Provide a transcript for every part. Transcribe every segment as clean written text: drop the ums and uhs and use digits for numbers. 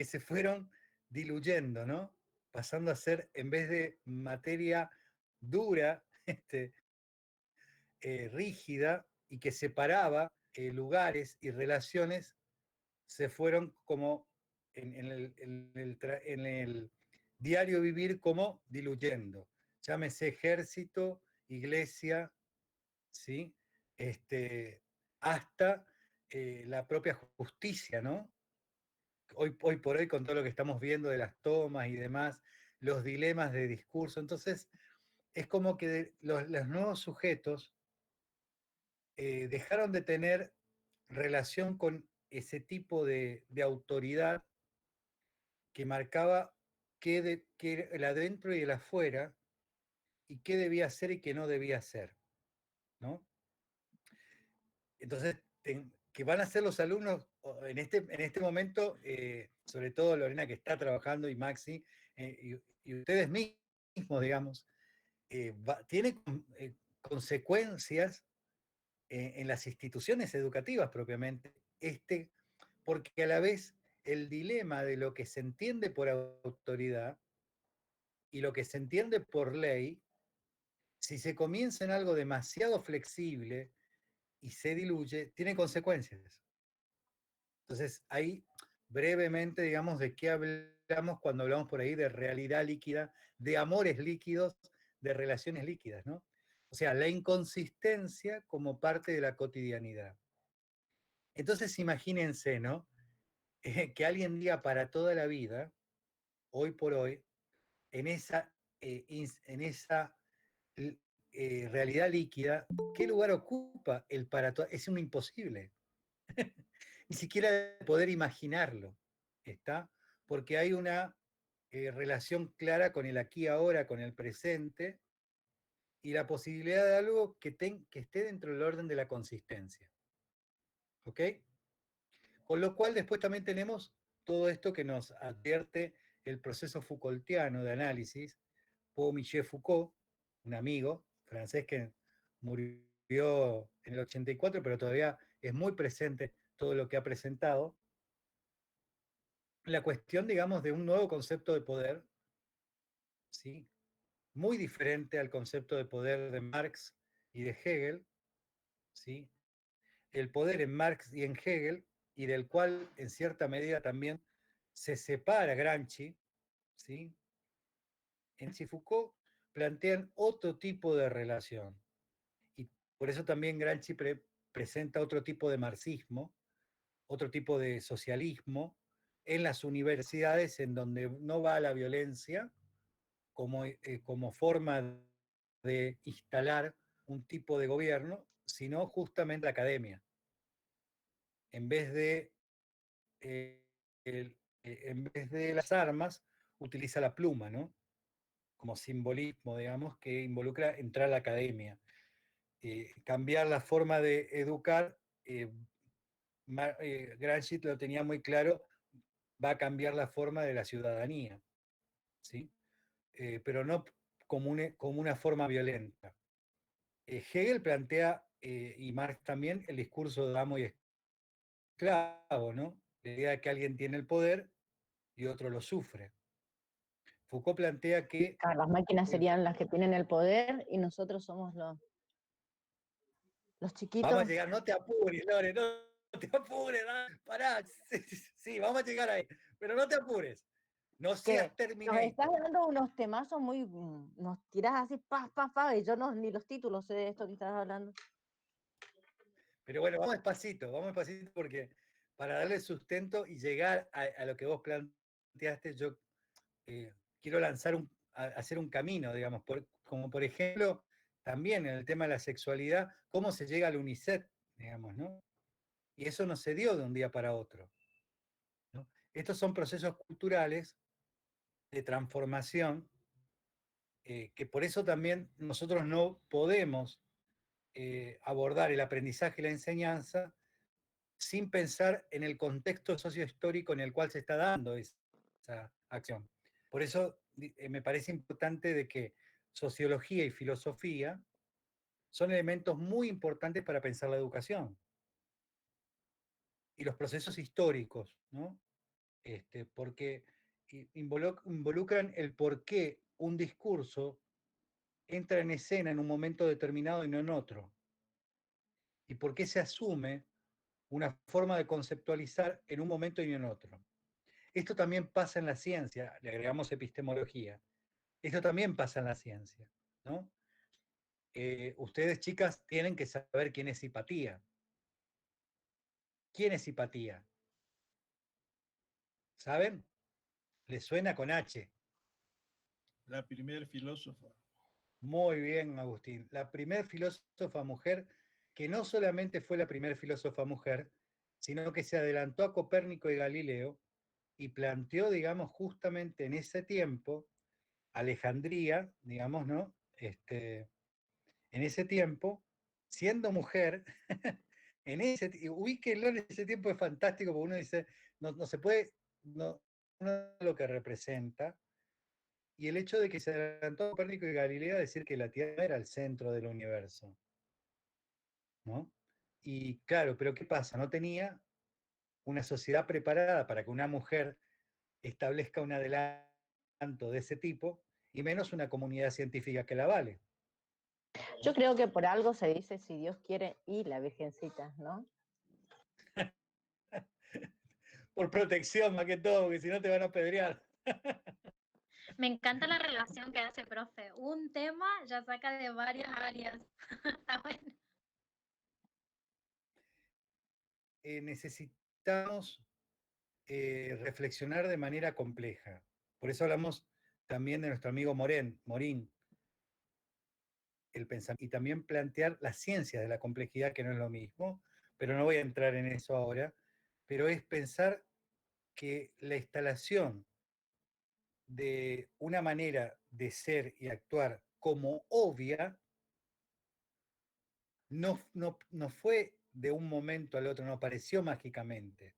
que se fueron diluyendo, ¿no? Pasando a ser, en vez de materia dura, rígida y que separaba lugares y relaciones, se fueron como en el diario vivir como diluyendo. Llámese ejército, iglesia, ¿sí? Hasta la propia justicia, ¿no? Hoy por hoy, con todo lo que estamos viendo de las tomas y demás, los dilemas de discurso, entonces es como que los nuevos sujetos dejaron de tener relación con ese tipo de autoridad que marcaba qué el adentro y el afuera, y qué debía hacer y qué no debía hacer, ¿no? Entonces, que van a ser los alumnos en este momento, sobre todo Lorena que está trabajando y Maxi, y ustedes mismos, digamos, tiene consecuencias en las instituciones educativas propiamente, porque a la vez el dilema de lo que se entiende por autoridad y lo que se entiende por ley, si se comienza en algo demasiado flexible y se diluye, tiene consecuencias. Entonces, ahí brevemente, digamos, de qué hablamos cuando hablamos por ahí de realidad líquida, de amores líquidos, de relaciones líquidas, ¿no? O sea, la inconsistencia como parte de la cotidianidad. Entonces, imagínense, ¿no? Que alguien diga para toda la vida, hoy por hoy, en esa realidad líquida, ¿qué lugar ocupa el para toda? Es un imposible. Ni siquiera poder imaginarlo, ¿está? Porque hay una relación clara con el aquí ahora, con el presente, y la posibilidad de algo que esté dentro del orden de la consistencia, ¿ok? Con lo cual después también tenemos todo esto que nos advierte el proceso Foucaultiano de análisis, Paul Michel Foucault, un amigo francés que murió en el 84, pero todavía es muy presente todo lo que ha presentado, la cuestión, digamos, de un nuevo concepto de poder, ¿sí? Muy diferente al concepto de poder de Marx y de Hegel, ¿sí? El poder en Marx y en Hegel, y del cual en cierta medida también se separa Gramsci, ¿sí? En Foucault plantean otro tipo de relación, y por eso también Gramsci presenta otro tipo de marxismo, otro tipo de socialismo en las universidades en donde no va a la violencia, como forma de instalar un tipo de gobierno, sino justamente la academia. En vez de, en vez de las armas, utiliza la pluma, ¿no? Como simbolismo, digamos, que involucra entrar a la academia. Cambiar la forma de educar, Gramsci lo tenía muy claro, va a cambiar la forma de la ciudadanía, ¿sí? Pero no como una forma violenta. Hegel plantea, y Marx también, el discurso de amo y esclavo, ¿no? La idea de que alguien tiene el poder y otro lo sufre. Foucault plantea que Claro, las máquinas el, serían las que tienen el poder y nosotros somos los vamos a chiquitos llegar, no te apures, Lore, no te apures, pará, sí, sí, vamos a llegar ahí, pero no te apures, no seas que nos estás Terminator. dando unos temazos muy, nos tirás así, pa, pa, pa, y yo no, ni los títulos sé de esto que estás hablando. Pero bueno, vamos despacito porque para darle sustento y llegar a lo que vos planteaste, yo quiero hacer un camino, digamos, como por ejemplo, también en el tema de la sexualidad, cómo se llega al UNICEF, digamos, ¿no? Y eso no se dio de un día para otro, ¿no? Estos son procesos culturales de transformación, que por eso también nosotros no podemos abordar el aprendizaje y la enseñanza sin pensar en el contexto sociohistórico en el cual se está dando esa acción. Por eso me parece importante de que sociología y filosofía son elementos muy importantes para pensar la educación y los procesos históricos, ¿no? porque involucran el por qué un discurso entra en escena en un momento determinado y no en otro, y por qué se asume una forma de conceptualizar en un momento y en otro. Esto también pasa en la ciencia, le agregamos epistemología. Esto también pasa en la ciencia, ¿no? Ustedes, chicas, tienen que saber quién es Hipatía. ¿Quién es Hipatía? ¿Saben? Les suena con H. La primer filósofa. Muy bien, Agustín. La primer filósofa mujer, que no solamente fue la primer filósofa mujer, sino que se adelantó a Copérnico y Galileo y planteó, digamos, justamente en ese tiempo, Alejandría, digamos, ¿no? En ese tiempo, siendo mujer, ubíquenlo en ese tiempo es fantástico, porque uno dice, no se puede, no, no lo que representa, y el hecho de que se adelantó Copérnico y Galileo a decir que la Tierra era el centro del universo, ¿no? Y claro, pero ¿qué pasa? No tenía una sociedad preparada para que una mujer establezca un adelanto de ese tipo, y menos una comunidad científica que la vale. Yo creo que por algo se dice si Dios quiere y la Virgencita, ¿no? Por protección, más que todo, porque si no te van a apedrear. Me encanta la relación que hace, profe. Un tema ya saca de varias áreas. Está bueno. Necesitamos reflexionar de manera compleja. Por eso hablamos también de nuestro amigo Morín, el pensamiento, y también plantear las ciencias de la complejidad, que no es lo mismo, pero no voy a entrar en eso ahora, pero es pensar que la instalación de una manera de ser y actuar como obvia no fue de un momento al otro, no apareció mágicamente.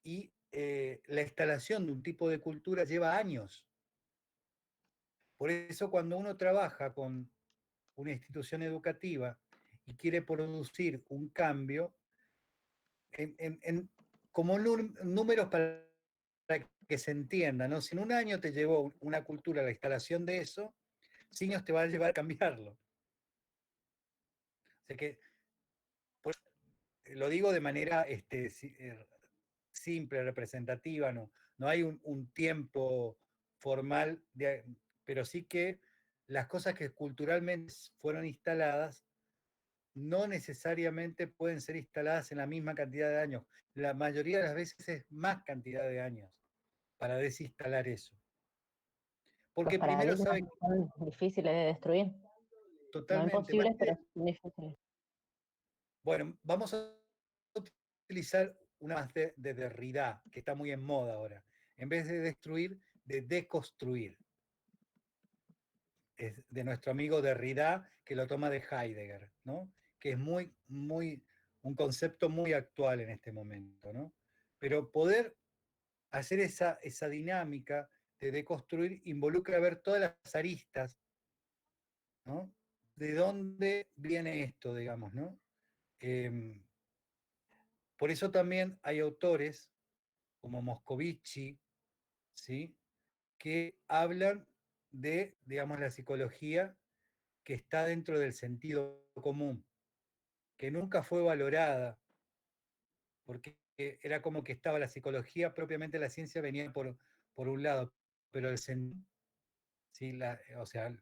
Y la instalación de un tipo de cultura lleva años. Por eso cuando uno trabaja con una institución educativa y quiere producir un cambio, como números para que se entienda, ¿no? Si en un año te llevó una cultura a la instalación de eso, 5 años te va a llevar a cambiarlo. O sea que, lo digo de manera simple, representativa, no hay un tiempo formal, pero sí que las cosas que culturalmente fueron instaladas no necesariamente pueden ser instaladas en la misma cantidad de años. La mayoría de las veces es más cantidad de años para desinstalar eso. Los Porque primero paradigmas saben son difíciles de destruir. No totalmente, imposibles, pero son difíciles. bueno, vamos a utilizar una más de Derrida, que está muy en moda ahora. En vez de destruir, de deconstruir. Es de nuestro amigo Derrida, que lo toma de Heidegger, ¿no? Que es un concepto muy actual en este momento, ¿no? Pero poder hacer esa dinámica de deconstruir involucra ver todas las aristas, ¿no? ¿De dónde viene esto, digamos, ¿no? Por eso también hay autores como Moscovici, ¿sí? Que hablan de, digamos, la psicología que está dentro del sentido común, que nunca fue valorada, porque era como que estaba la psicología, propiamente la ciencia venía por un lado, pero el sentido, ¿sí? O sea,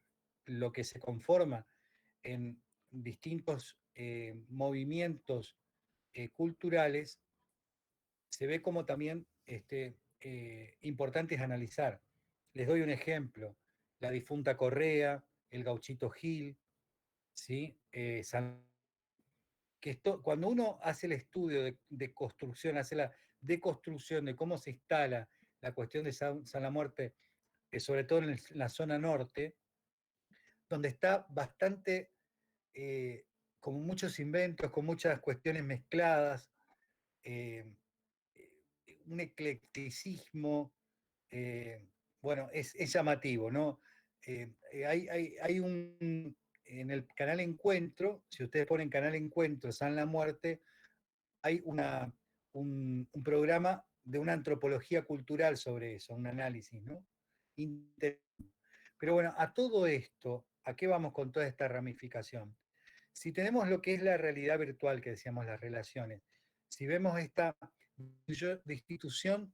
lo que se conforma en distintos movimientos culturales se ve como también importantes analizar. Les doy un ejemplo, la difunta Correa, el gauchito Gil, ¿sí? Cuando uno hace el estudio de construcción, hace la deconstrucción de cómo se instala la cuestión de San la Muerte, sobre todo en la zona norte, donde está bastante, con muchos inventos, con muchas cuestiones mezcladas, eh, un eclecticismo, eh, bueno, es llamativo, ¿no? Hay en el canal Encuentro, si ustedes ponen canal Encuentro, San la Muerte, hay un programa de una antropología cultural sobre eso, un análisis, ¿no? Pero bueno, a todo esto, ¿a qué vamos con toda esta ramificación? Si tenemos lo que es la realidad virtual, que decíamos las relaciones, si vemos esta destitución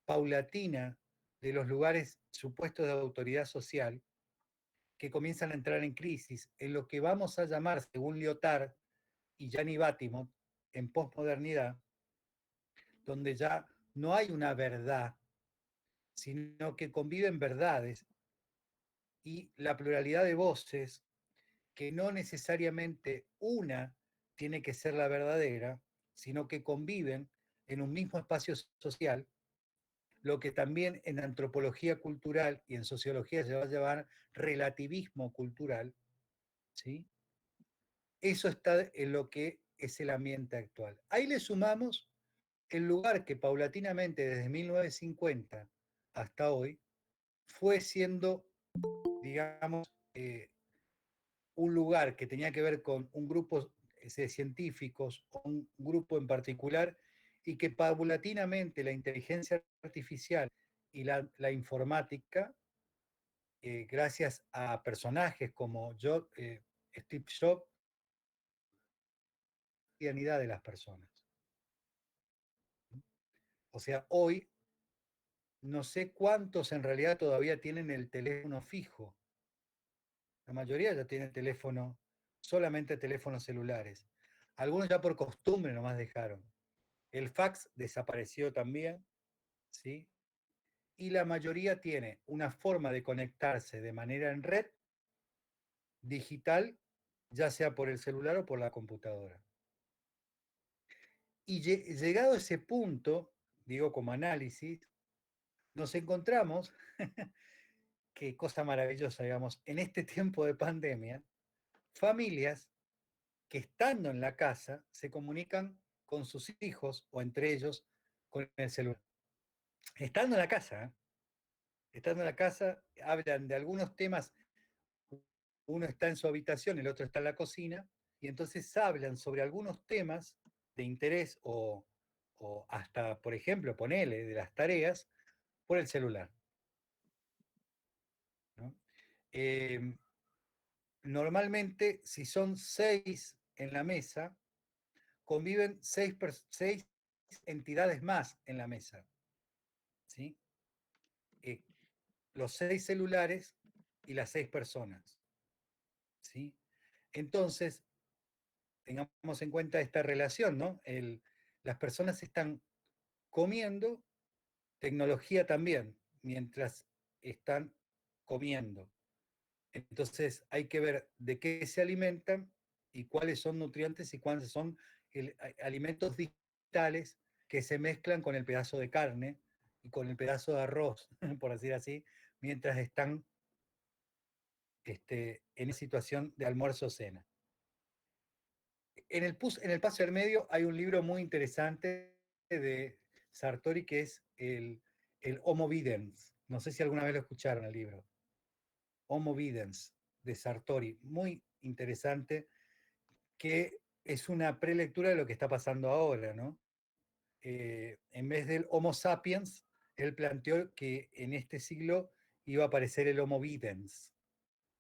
paulatina de los lugares supuestos de autoridad social, que comienzan a entrar en crisis, en lo que vamos a llamar, según Lyotard y Gianni Batimot, en posmodernidad, donde ya no hay una verdad, sino que conviven verdades y la pluralidad de voces, que no necesariamente una tiene que ser la verdadera, sino que conviven en un mismo espacio social, lo que también en antropología cultural y en sociología se va a llamar relativismo cultural, ¿sí? Eso está en lo que es el ambiente actual. Ahí le sumamos el lugar que paulatinamente desde 1950 hasta hoy fue siendo, digamos, un lugar que tenía que ver con un grupo de científicos o un grupo en particular y que paulatinamente la inteligencia artificial y la informática, gracias a personajes como Steve Jobs, la cotidianidad de las personas. O sea, hoy no sé cuántos en realidad todavía tienen el teléfono fijo. La mayoría ya tienen teléfono, solamente teléfonos celulares. Algunos ya por costumbre nomás dejaron. El fax desapareció también, ¿sí? Y la mayoría tiene una forma de conectarse de manera en red, digital, ya sea por el celular o por la computadora. Y llegado a ese punto, digo como análisis, nos encontramos, qué cosa maravillosa, digamos, en este tiempo de pandemia, familias que estando en la casa se comunican con sus hijos o entre ellos con el celular. Estando en la casa, ¿eh? Estando en la casa, hablan de algunos temas, uno está en su habitación, el otro está en la cocina, y entonces hablan sobre algunos temas de interés o hasta, por ejemplo, ponele de las tareas por el celular, ¿no? Eh, Normalmente, si son 6 en la mesa, conviven 6 entidades más en la mesa, ¿sí? Eh, los 6 celulares y las 6 personas, ¿sí? Entonces, tengamos en cuenta esta relación, ¿no? Las personas están comiendo, tecnología también, mientras están comiendo. Entonces hay que ver de qué se alimentan y cuáles son nutrientes y cuáles son alimentos digitales que se mezclan con el pedazo de carne y con el pedazo de arroz, por decir así, mientras están en situación de almuerzo-cena. En el paso del medio hay un libro muy interesante de Sartori que es el Homo Videns. No sé si alguna vez lo escucharon el libro. Homo Videns de Sartori. Muy interesante, que es una prelectura de lo que está pasando ahora, ¿no? En vez del Homo sapiens, él planteó que en este siglo iba a aparecer el Homo Videns.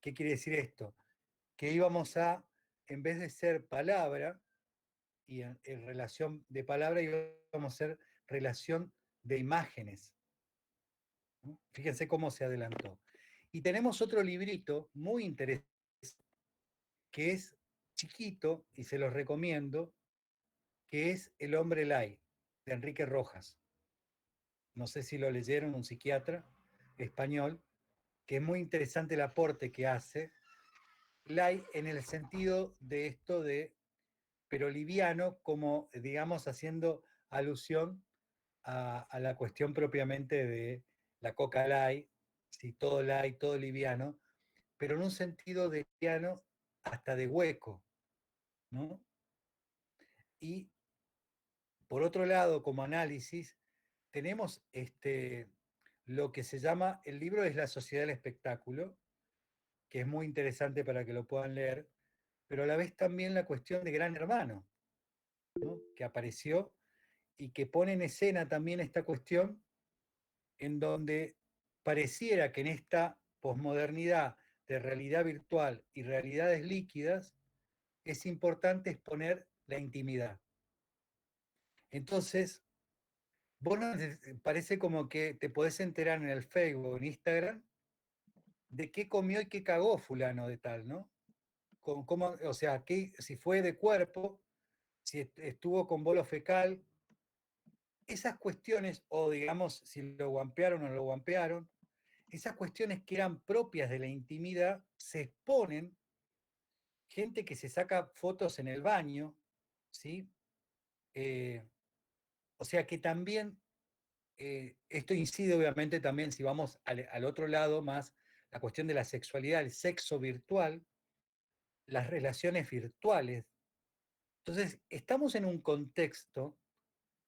¿Qué quiere decir esto? Que íbamos a, en vez de ser palabra, y en relación de palabra íbamos a ser relación de imágenes, ¿no? Fíjense cómo se adelantó. Y tenemos otro librito muy interesante, que es chiquito, y se los recomiendo, que es El hombre Lai, de Enrique Rojas. No sé si lo leyeron, un psiquiatra español, que es muy interesante el aporte que hace. Lai en el sentido de esto de, pero liviano, como digamos haciendo alusión a la cuestión propiamente de la coca light, si todo light, todo liviano, pero en un sentido de liviano hasta de hueco, ¿no? Y por otro lado, como análisis, tenemos lo que se llama, el libro es La Sociedad del Espectáculo, que es muy interesante para que lo puedan leer, pero a la vez también la cuestión de Gran Hermano, ¿no? Que apareció y que pone en escena también esta cuestión en donde pareciera que en esta posmodernidad de realidad virtual y realidades líquidas es importante exponer la intimidad. Entonces, vos no, parece como que te podés enterar en el Facebook o en Instagram de qué comió y qué cagó fulano de tal, ¿no? Cómo, o sea, si fue de cuerpo, si estuvo con bolo fecal, esas cuestiones, o digamos, si lo guampearon o no lo guampearon, esas cuestiones que eran propias de la intimidad se exponen, gente que se saca fotos en el baño, ¿sí? Eh, o sea que también, esto incide obviamente también, si vamos al otro lado más, la cuestión de la sexualidad, el sexo virtual, las relaciones virtuales. Entonces, estamos en un contexto,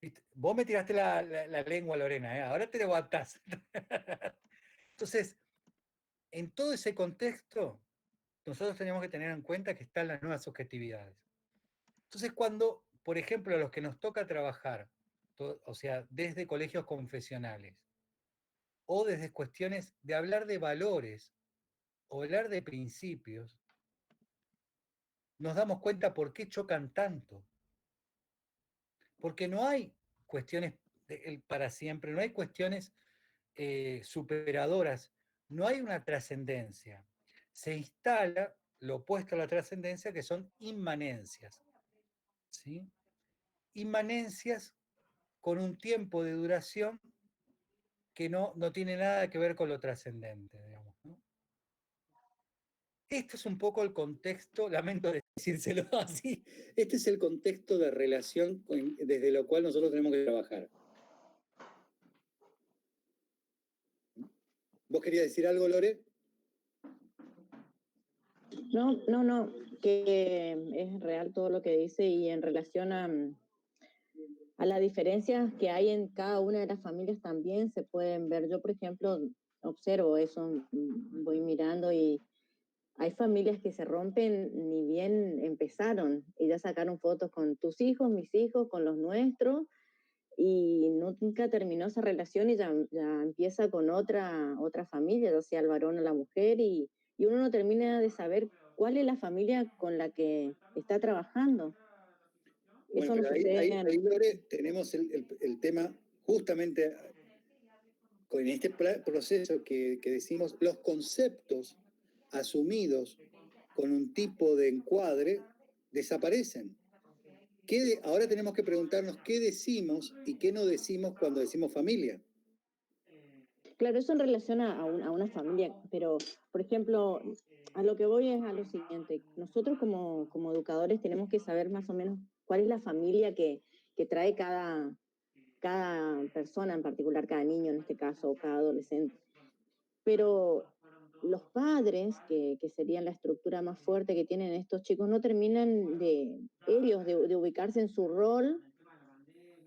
¿viste? Vos me tiraste la lengua, Lorena, ¿eh? Ahora te levantás. Entonces, en todo ese contexto, nosotros tenemos que tener en cuenta que están las nuevas subjetividades. Entonces, cuando, por ejemplo, a los que nos toca trabajar, o sea, desde colegios confesionales, o desde cuestiones de hablar de valores, o hablar de principios, nos damos cuenta por qué chocan tanto. Porque no hay cuestiones para siempre, no hay cuestiones superadoras, no hay una trascendencia. Se instala lo opuesto a la trascendencia, que son inmanencias. ¿Sí? Inmanencias con un tiempo de duración que no tiene nada que ver con lo trascendente, digamos, ¿no? Este es un poco el contexto, lamento decírselo así, este es el contexto de relación desde lo cual nosotros tenemos que trabajar. ¿Vos querías decir algo, Lore? No, que es real todo lo que dice y en relación a las diferencias que hay en cada una de las familias también se pueden ver. Yo, por ejemplo, observo eso, voy mirando y hay familias que se rompen ni bien empezaron y ya sacaron fotos con tus hijos, mis hijos, con los nuestros y nunca terminó esa relación y ya empieza con otra familia, ya sea el varón o la mujer y uno no termina de saber cuál es la familia con la que está trabajando. Bueno, Eso no pero sucede ahí, Lore, tenemos el tema justamente en este proceso que decimos, los conceptos asumidos con un tipo de encuadre desaparecen. Ahora tenemos que preguntarnos qué decimos y qué no decimos cuando decimos familia. Claro, eso en relación a una familia, pero, por ejemplo, a lo que voy es a lo siguiente. Nosotros como educadores tenemos que saber más o menos cuál es la familia que trae cada persona en particular, cada niño en este caso, o cada adolescente. Pero los padres, que serían la estructura más fuerte que tienen estos chicos, no terminan de ubicarse en su rol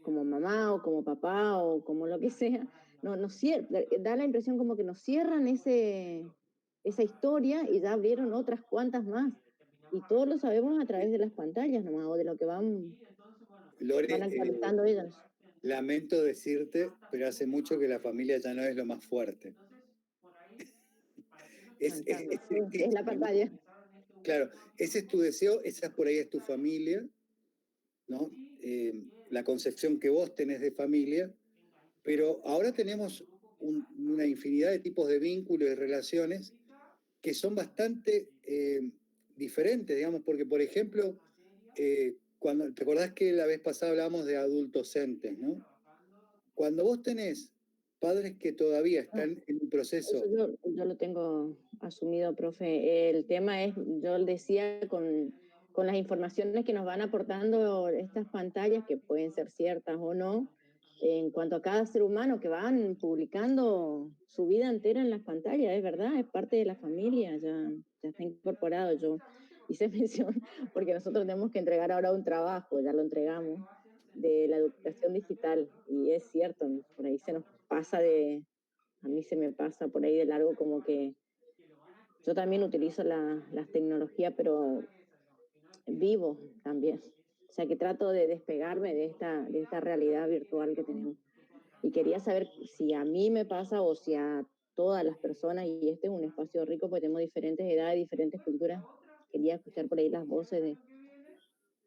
como mamá o como papá o como lo que sea, da la impresión como que nos cierran esa historia y ya abrieron otras cuantas más. Y todos lo sabemos a través de las pantallas nomás, o de lo que Lore, van actualizando ellos. lamento decirte, pero hace mucho que la familia ya no es lo más fuerte. Es la pantalla. Claro, ese es tu deseo, esa por ahí es tu familia, ¿no? La concepción que vos tenés de familia, pero ahora tenemos una infinidad de tipos de vínculos y relaciones que son bastante diferentes, digamos, porque, por ejemplo, cuando te acordás que la vez pasada hablábamos de adultocentes, ¿no? Cuando vos tenés padres que todavía están en un proceso. Eso yo lo tengo asumido, profe. El tema es, yo decía, con las informaciones que nos van aportando estas pantallas, que pueden ser ciertas o no, en cuanto a cada ser humano que van publicando su vida entera en las pantallas, es verdad, es parte de la familia, ya está incorporado. Yo hice mención, porque nosotros tenemos que entregar ahora un trabajo, ya lo entregamos, de la educación digital, y es cierto, por ahí se nos pasa a mí se me pasa por ahí de largo como que yo también utilizo las tecnologías, pero vivo también. O sea que trato de despegarme de esta realidad virtual que tenemos. Y quería saber si a mí me pasa o si a todas las personas, y este es un espacio rico porque tenemos diferentes edades, diferentes culturas. Quería escuchar por ahí las voces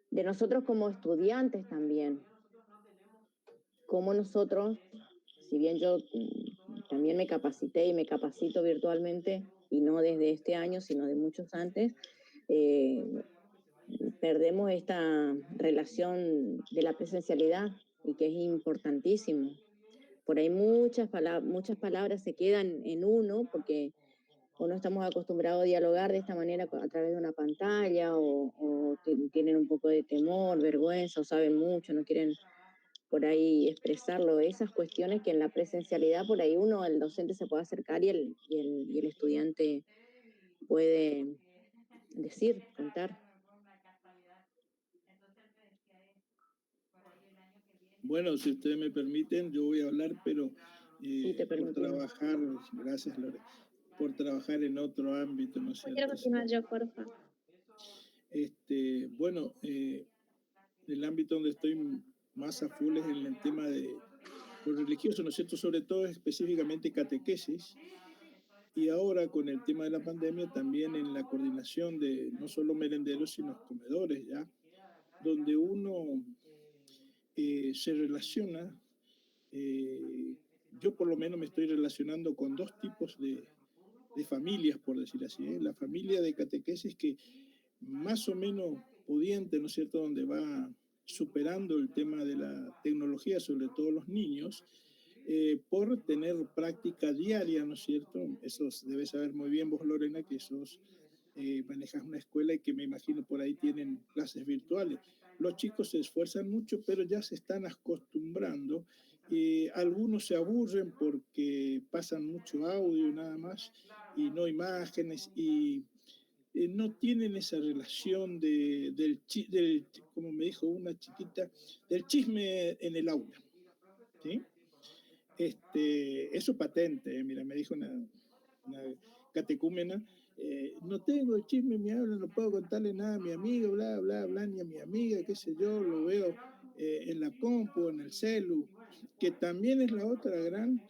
de nosotros como estudiantes también. Cómo nosotros, si bien yo también me capacité y me capacito virtualmente, y no desde este año, sino de muchos antes, perdemos esta relación de la presencialidad y que es importantísimo. Por ahí muchas palabras se quedan en uno porque o no estamos acostumbrados a dialogar de esta manera a través de una pantalla o tienen un poco de temor, vergüenza o saben mucho, no quieren por ahí expresarlo, esas cuestiones que en la presencialidad por ahí uno, el docente se puede acercar y el estudiante puede decir, contar. Bueno, si ustedes me permiten, yo voy a hablar, pero Sí, te por permitimos. trabajar, gracias Lore, por trabajar en otro ámbito, ¿no es Quiero cierto? continuar yo, porfa. Bueno, el ámbito donde estoy más a full es en el tema de lo religioso, ¿no es cierto? Sobre todo específicamente catequesis. Y ahora con el tema de la pandemia también en la coordinación de no solo merenderos, sino comedores, ¿ya? Donde uno se relaciona, yo por lo menos me estoy relacionando con dos tipos de familias, por decir así, ¿eh? La familia de catequesis que más o menos pudiente, ¿no es cierto?, donde va superando el tema de la tecnología, sobre todo los niños, por tener práctica diaria, ¿no es cierto? Eso debes saber muy bien vos, Lorena, que sos, manejas una escuela y que me imagino por ahí tienen clases virtuales. Los chicos se esfuerzan mucho, pero ya se están acostumbrando. Algunos se aburren porque pasan mucho audio nada más y no imágenes y no tienen esa relación como me dijo una chiquita, del chisme en el aula, ¿sí? Eso patente, mira, me dijo una catecúmena, no tengo el chisme en mi aula, no puedo contarle nada a mi amigo, bla, bla, bla, ni a mi amiga, qué sé yo, lo veo en la compu, en el celu, que también es la otra gran,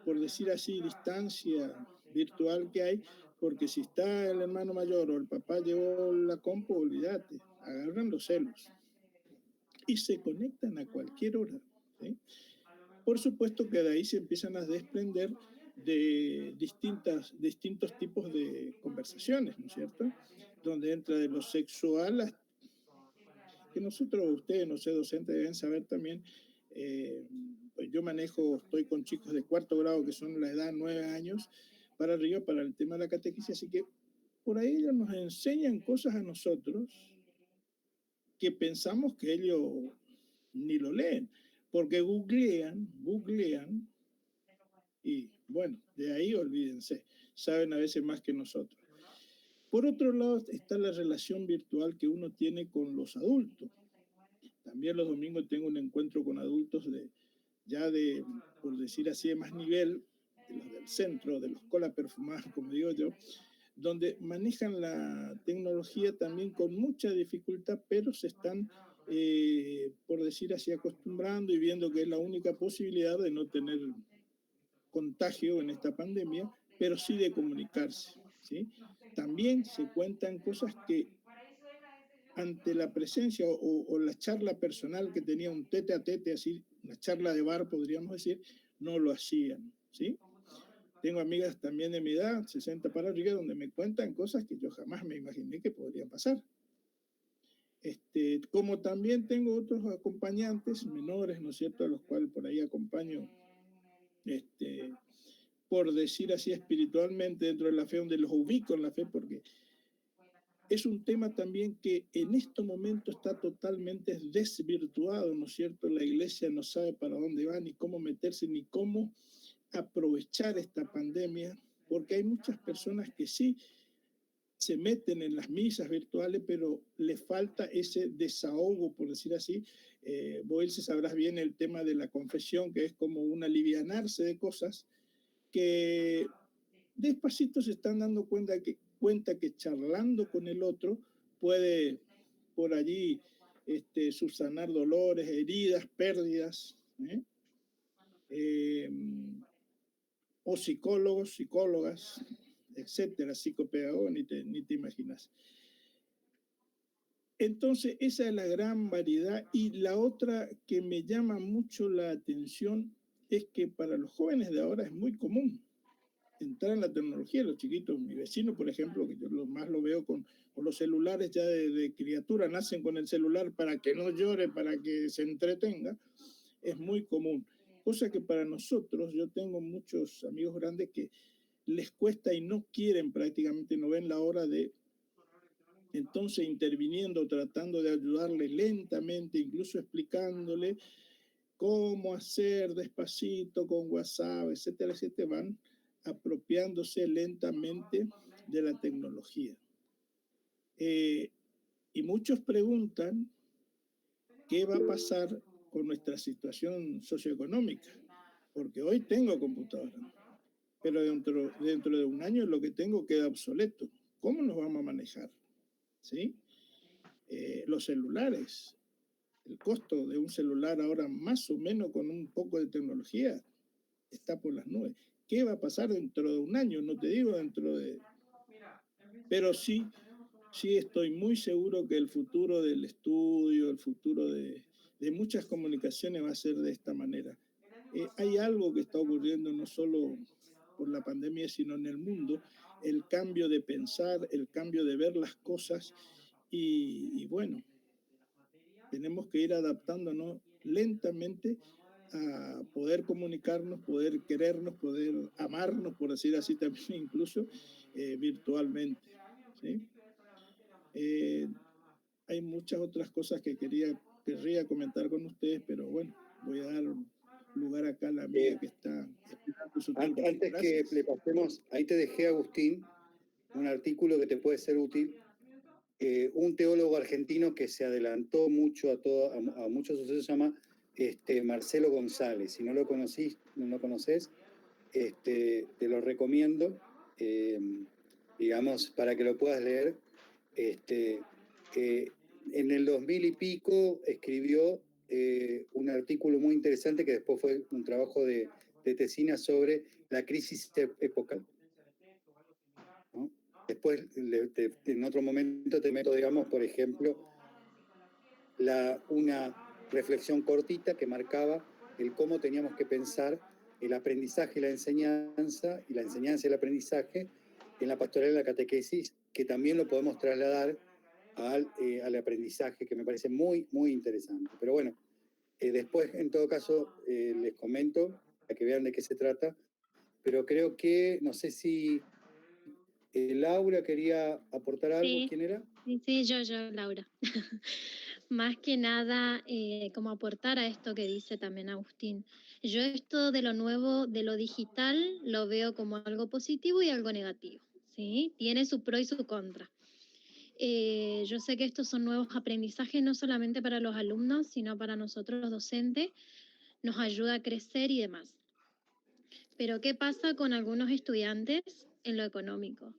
por decir así, distancia virtual que hay, porque si está el hermano mayor o el papá llevó la compu, olvídate, agarran los celos y se conectan a cualquier hora, ¿sí? Por supuesto que de ahí se empiezan a desprender de distintos tipos de conversaciones, ¿no es cierto? Donde entra de lo sexual hasta que nosotros, ustedes, no sé, docentes, deben saber también, pues yo estoy con chicos de cuarto grado que son la edad 9 años para arriba para el tema de la catequesis, así que por ahí ellos nos enseñan cosas a nosotros que pensamos que ellos ni lo leen, porque googlean y bueno, de ahí olvídense, saben a veces más que nosotros. Por otro lado está la relación virtual que uno tiene con los adultos. También los domingos tengo un encuentro con adultos por decir así, de más nivel, de los del centro, de los cola perfumados, como digo yo, donde manejan la tecnología también con mucha dificultad, pero se están, por decir así, acostumbrando y viendo que es la única posibilidad de no tener contagio en esta pandemia, pero sí de comunicarse, ¿sí? También se cuentan cosas que ante la presencia o la charla personal que tenía un tete a tete, así, una charla de bar, podríamos decir, no lo hacían, ¿sí? Tengo amigas también de mi edad, 60 para arriba, donde me cuentan cosas que yo jamás me imaginé que podrían pasar. Como también tengo otros acompañantes menores, ¿no es cierto?, a los cuales por ahí acompaño, por decir así, espiritualmente dentro de la fe, donde los ubico en la fe, porque es un tema también que en este momento está totalmente desvirtuado, ¿no es cierto? La iglesia no sabe para dónde va, ni cómo meterse, ni cómo aprovechar esta pandemia, porque hay muchas personas que sí se meten en las misas virtuales, pero les falta ese desahogo, por decir así. Vos sabrás bien el tema de la confesión, que es como un alivianarse de cosas que despacito se están dando cuenta que charlando con el otro puede por allí subsanar dolores, heridas, pérdidas, o psicólogos, psicólogas, etcétera, psicopedagogos, ni te imaginas. Entonces, esa es la gran variedad. Y la otra que me llama mucho la atención es que para los jóvenes de ahora es muy común entrar en la tecnología. Los chiquitos, mi vecino, por ejemplo, que yo más lo veo con los celulares ya de criatura, nacen con el celular para que no llore, para que se entretenga, es muy común. Cosa que para nosotros, yo tengo muchos amigos grandes que les cuesta y no quieren prácticamente, no ven la hora de, entonces interviniendo, tratando de ayudarle lentamente, incluso explicándole cómo hacer despacito con WhatsApp, etcétera, etcétera, van apropiándose lentamente de la tecnología. Y muchos preguntan qué va a pasar con nuestra situación socioeconómica, porque hoy tengo computadora, pero dentro de un año lo que tengo queda obsoleto. ¿Cómo nos vamos a manejar? ¿Sí? Los celulares, el costo de un celular ahora más o menos con un poco de tecnología está por las nubes. ¿Qué va a pasar dentro de un año? No te digo dentro de... Pero sí estoy muy seguro que el futuro del estudio, el futuro de muchas comunicaciones va a ser de esta manera. Hay algo que está ocurriendo no solo por la pandemia, sino en el mundo, el cambio de pensar, el cambio de ver las cosas y bueno, tenemos que ir adaptándonos lentamente a poder comunicarnos, poder querernos, poder amarnos, por decir así también, incluso virtualmente. ¿Sí? Hay muchas otras cosas que querría comentar con ustedes, pero bueno, voy a dar lugar acá a la amiga que está esperando su turno. Antes que le pasemos, ahí te dejé, Agustín, un artículo que te puede ser útil. Un teólogo argentino que se adelantó mucho a muchos sucesos, se llama Marcelo González. Si no lo conoces, te lo recomiendo, digamos, para que lo puedas leer. En el 2000 y pico escribió un artículo muy interesante que después fue un trabajo de tesina sobre la crisis epocal. ¿No? Después, en otro momento te meto, digamos, por ejemplo, una reflexión cortita que marcaba el cómo teníamos que pensar el aprendizaje y la enseñanza y el aprendizaje en la pastoral y la catequesis, que también lo podemos trasladar al aprendizaje, que me parece muy, muy interesante. Pero bueno, después, en todo caso, les comento para que vean de qué se trata, pero creo que, no sé si Laura quería aportar algo. Sí, ¿Quién era? sí, yo, Laura. Más que nada, como aportar a esto que dice también Agustín. Yo esto de lo nuevo, de lo digital, lo veo como algo positivo y algo negativo, ¿sí? Tiene su pro y su contra. Yo sé que estos son nuevos aprendizajes no solamente para los alumnos, sino para nosotros los docentes, nos ayuda a crecer y demás. Pero ¿qué pasa con algunos estudiantes en lo económico?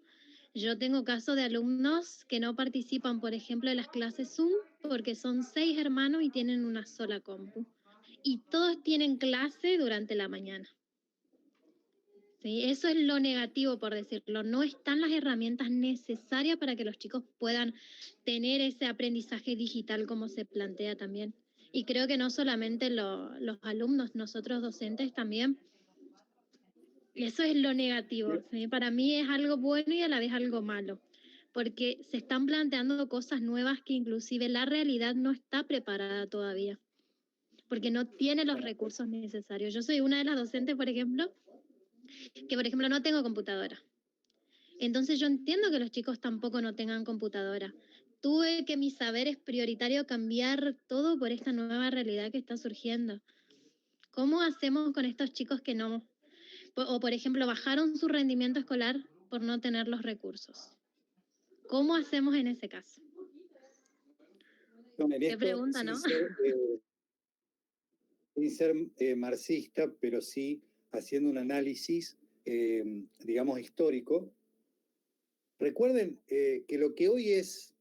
Yo tengo casos de alumnos que no participan, por ejemplo, de las clases Zoom porque son 6 hermanos y tienen una sola compu. Y todos tienen clase durante la mañana. ¿Sí? Eso es lo negativo, por decirlo. No están las herramientas necesarias para que los chicos puedan tener ese aprendizaje digital como se plantea también. Y creo que no solamente los alumnos, nosotros docentes también. Eso es lo negativo. ¿Sí? Para mí es algo bueno y a la vez algo malo, porque se están planteando cosas nuevas que inclusive la realidad no está preparada todavía, porque no tiene los recursos necesarios. Yo soy una de las docentes, por ejemplo, que por ejemplo no tengo computadora. Entonces yo entiendo que los chicos tampoco no tengan computadora. Tuve que mi saber es prioritario cambiar todo por esta nueva realidad que está surgiendo. ¿Cómo hacemos con estos chicos que no, o por ejemplo bajaron su rendimiento escolar por no tener los recursos? ¿Cómo hacemos en ese caso? Qué pregunta, ¿no? Sin ser marxista, pero sí haciendo un análisis, digamos, histórico. Recuerden que lo que hoy es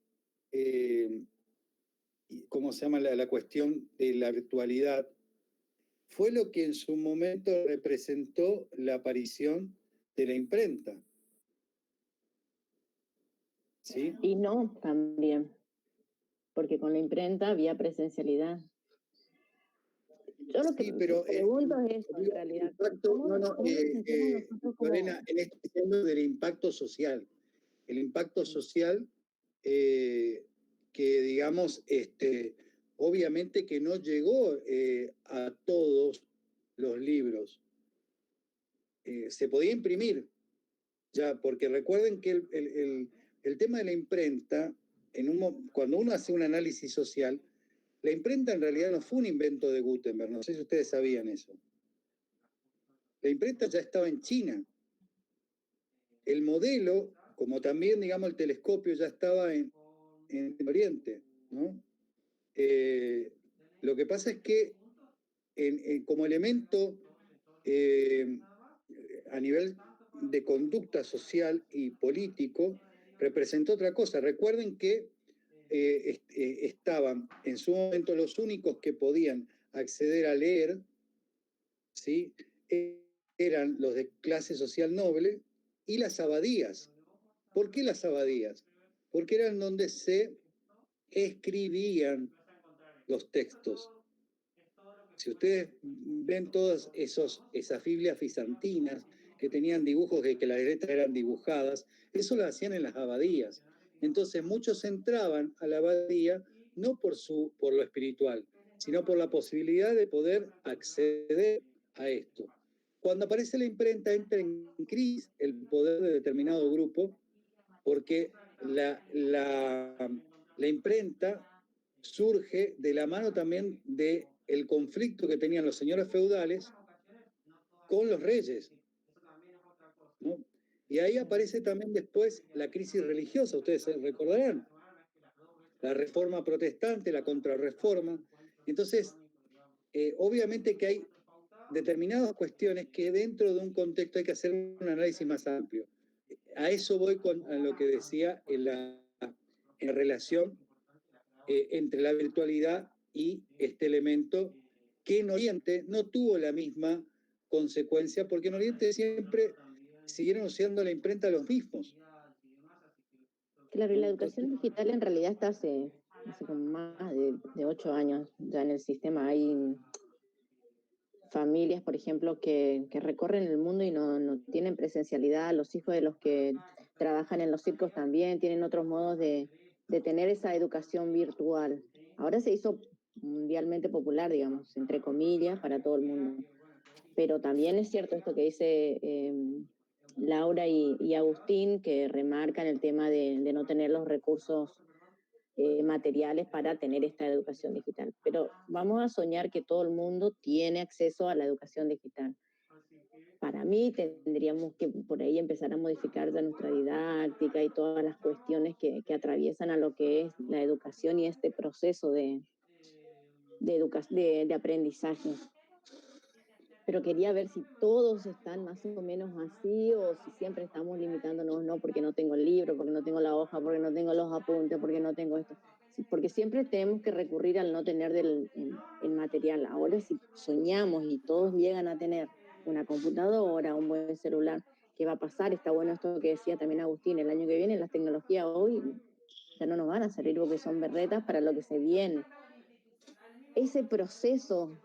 ¿cómo se llama? La cuestión de la virtualidad, fue lo que en su momento representó la aparición de la imprenta. ¿Sí? Y no, también, porque con la imprenta había presencialidad. Yo lo que Sí, pero pregunto es esto, en realidad. ¿Cómo nos sentimos nosotros como... Lorena, en este diciendo del impacto social. El impacto social que, digamos, obviamente que no llegó a todos los libros. Se podía imprimir, ya, porque recuerden que el tema de la imprenta, cuando uno hace un análisis social, la imprenta en realidad no fue un invento de Gutenberg, no sé si ustedes sabían eso. La imprenta ya estaba en China. El modelo, como también, digamos, el telescopio ya estaba en Oriente, ¿no? Lo que pasa es que como elemento a nivel de conducta social y político, representó otra cosa. Recuerden que estaban en su momento los únicos que podían acceder a leer, ¿sí? Eran los de clase social noble y las abadías. ¿Por qué las abadías? Porque eran donde se escribían los textos. Si ustedes ven todas esas Biblias bizantinas que tenían dibujos que las letras eran dibujadas, eso lo hacían en las abadías. Entonces muchos entraban a la abadía no por lo espiritual, sino por la posibilidad de poder acceder a esto. Cuando aparece la imprenta entra en crisis el poder de determinado grupo, porque la imprenta surge de la mano también del conflicto que tenían los señores feudales con los reyes, ¿no? Y ahí aparece también después la crisis religiosa, ustedes se recordarán, la reforma protestante, la contrarreforma. Entonces, obviamente que hay determinadas cuestiones que dentro de un contexto hay que hacer un análisis más amplio. A eso voy a lo que decía en relación entre la virtualidad y este elemento que en Oriente no tuvo la misma consecuencia, porque en Oriente siempre siguieron usando la imprenta los mismos. Claro, y la educación digital en realidad está hace como más de 8 años ya en el sistema. Hay familias, por ejemplo, que recorren el mundo y no tienen presencialidad. Los hijos de los que trabajan en los circos también tienen otros modos de tener esa educación virtual. Ahora se hizo mundialmente popular, digamos, entre comillas, para todo el mundo. Pero también es cierto esto que dice Laura y Agustín, que remarcan el tema de no tener los recursos materiales para tener esta educación digital. Pero vamos a soñar que todo el mundo tiene acceso a la educación digital. Para mí tendríamos que por ahí empezar a modificar ya nuestra didáctica y todas las cuestiones que atraviesan a lo que es la educación y este proceso de aprendizaje. Pero quería ver si todos están más o menos así o si siempre estamos limitándonos, no, porque no tengo el libro, porque no tengo la hoja, porque no tengo los apuntes, porque no tengo esto. Sí, porque siempre tenemos que recurrir al no tener el material. Ahora si soñamos y todos llegan a tener una computadora, un buen celular, ¿qué va a pasar? Está bueno esto que decía también Agustín, el año que viene las tecnologías hoy ya no nos van a salir porque son berretas para lo que se viene. Ese proceso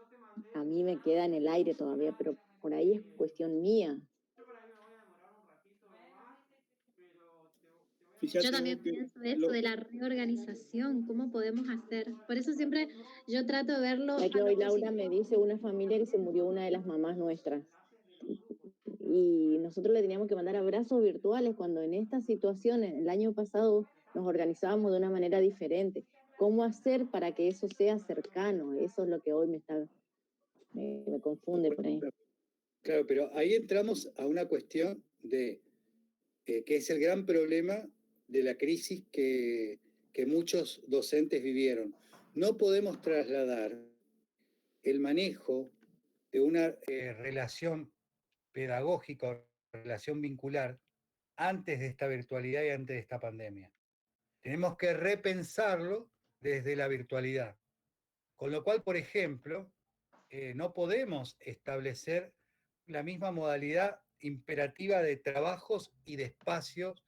a mí me queda en el aire todavía, pero por ahí es cuestión mía. Yo también pienso eso de la reorganización, cómo podemos hacer. Por eso siempre yo trato de verlo. Ya que hoy Laura me dice una familia que se murió una de las mamás nuestras. Y nosotros le teníamos que mandar abrazos virtuales cuando en estas situaciones, el año pasado, nos organizábamos de una manera diferente. ¿Cómo hacer para que eso sea cercano? Eso es lo que hoy me confunde por ahí. Claro, pero ahí entramos a una cuestión que es el gran problema de la crisis que muchos docentes vivieron. No podemos trasladar el manejo de una relación pedagógica o relación vincular antes de esta virtualidad y antes de esta pandemia. Tenemos que repensarlo, desde la virtualidad. Con lo cual, por ejemplo, no podemos establecer la misma modalidad imperativa de trabajos y de espacios,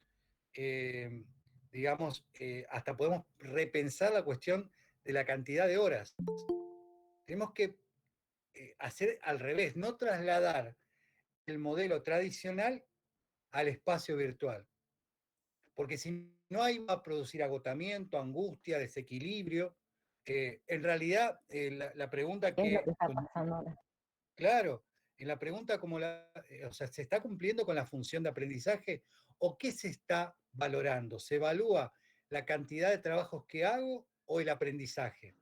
digamos, hasta podemos repensar la cuestión de la cantidad de horas. Tenemos que hacer al revés, no trasladar el modelo tradicional al espacio virtual. Porque si no hay va a producir agotamiento, angustia, desequilibrio. En realidad, la pregunta Es lo que... que está pasando ahora. Claro, en la pregunta como o sea, ¿se está cumpliendo con la función de aprendizaje o qué se está valorando? ¿Se evalúa la cantidad de trabajos que hago o el aprendizaje?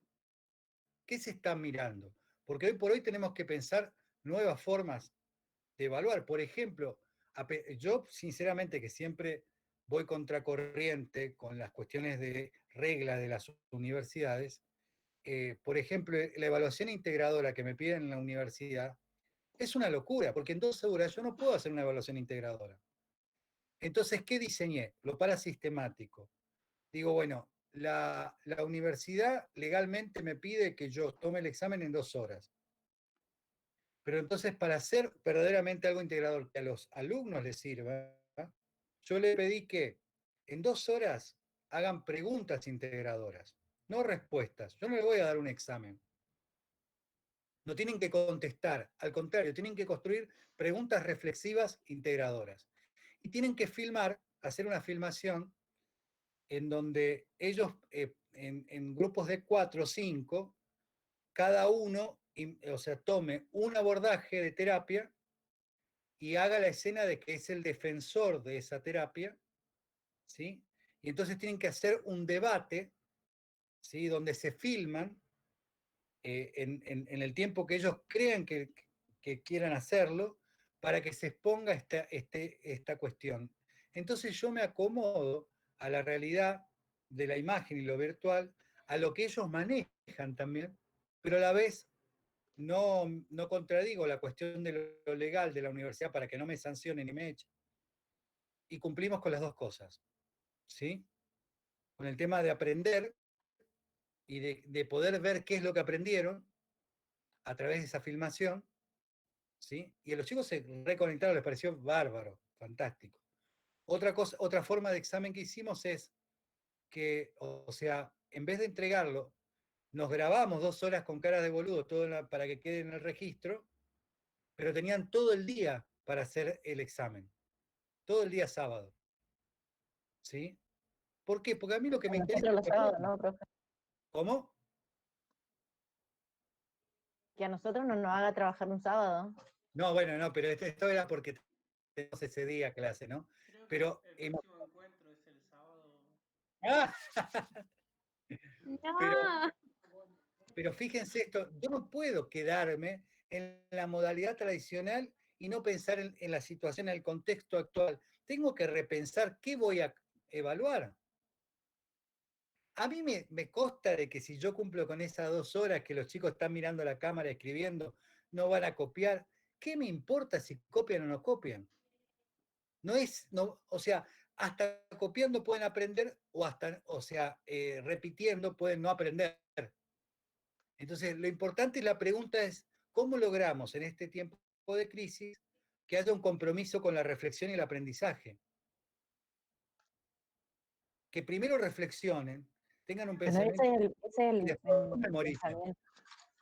¿Qué se está mirando? Porque hoy por hoy tenemos que pensar nuevas formas de evaluar. Por ejemplo, yo sinceramente que siempre voy contracorriente con las cuestiones de reglas de las universidades, por ejemplo, la evaluación integradora que me piden en la universidad es una locura, porque en 2 horas yo no puedo hacer una evaluación integradora. Entonces, ¿qué diseñé? Lo parasistemático. Digo, bueno, la universidad legalmente me pide que yo tome el examen en 2 horas. Pero entonces, para hacer verdaderamente algo integrador que a los alumnos les sirva, yo le pedí que en 2 horas hagan preguntas integradoras, no respuestas. Yo no le voy a dar un examen. No tienen que contestar, al contrario, tienen que construir preguntas reflexivas integradoras. Y tienen que filmar, hacer una filmación en donde ellos, en grupos de 4 o 5, cada uno, o sea, tome un abordaje de terapia y haga la escena de que es el defensor de esa terapia, ¿sí? Y entonces tienen que hacer un debate, ¿sí? Donde se filman en el tiempo que ellos crean que quieran hacerlo, para que se exponga esta cuestión. Entonces yo me acomodo a la realidad de la imagen y lo virtual, a lo que ellos manejan también, pero a la vez no contradigo la cuestión de lo legal de la universidad para que no me sancionen ni me echen. Y cumplimos con las dos cosas, ¿sí? Con el tema de aprender y de poder ver qué es lo que aprendieron a través de esa filmación, ¿sí? Y a los chicos se reconectaron, les pareció bárbaro, fantástico. Otra forma de examen que hicimos es que, o sea, en vez de entregarlo, nos grabamos 2 horas con cara de boludo para que quede en el registro, pero tenían todo el día para hacer el examen, todo el día sábado, ¿sí? ¿Por qué? Porque a mí lo que me interesa Nosotros es los que sábados, aprendan. ¿no, profe? ¿Cómo? Que a nosotros no nos haga trabajar un sábado. No, bueno, no, pero esto era porque tenemos ese día clase, ¿no? Creo que Pero... el próximo encuentro es el sábado. ¡Ah! Pero, No, pero fíjense esto, yo no puedo quedarme en la modalidad tradicional y no pensar en la situación, en el contexto actual. Tengo que repensar qué voy a evaluar. A mí me consta de que si yo cumplo con esas 2 horas que los chicos están mirando la cámara, escribiendo, no van a copiar. ¿Qué me importa si copian o no copian? No es, no, o sea, hasta copiando pueden aprender o hasta, o sea, repitiendo pueden no aprender. Entonces, lo importante, la pregunta es, ¿cómo logramos en este tiempo de crisis que haya un compromiso con la reflexión y el aprendizaje? Que primero reflexionen, tengan un Bueno, pensamiento y después memoricen. pensamiento.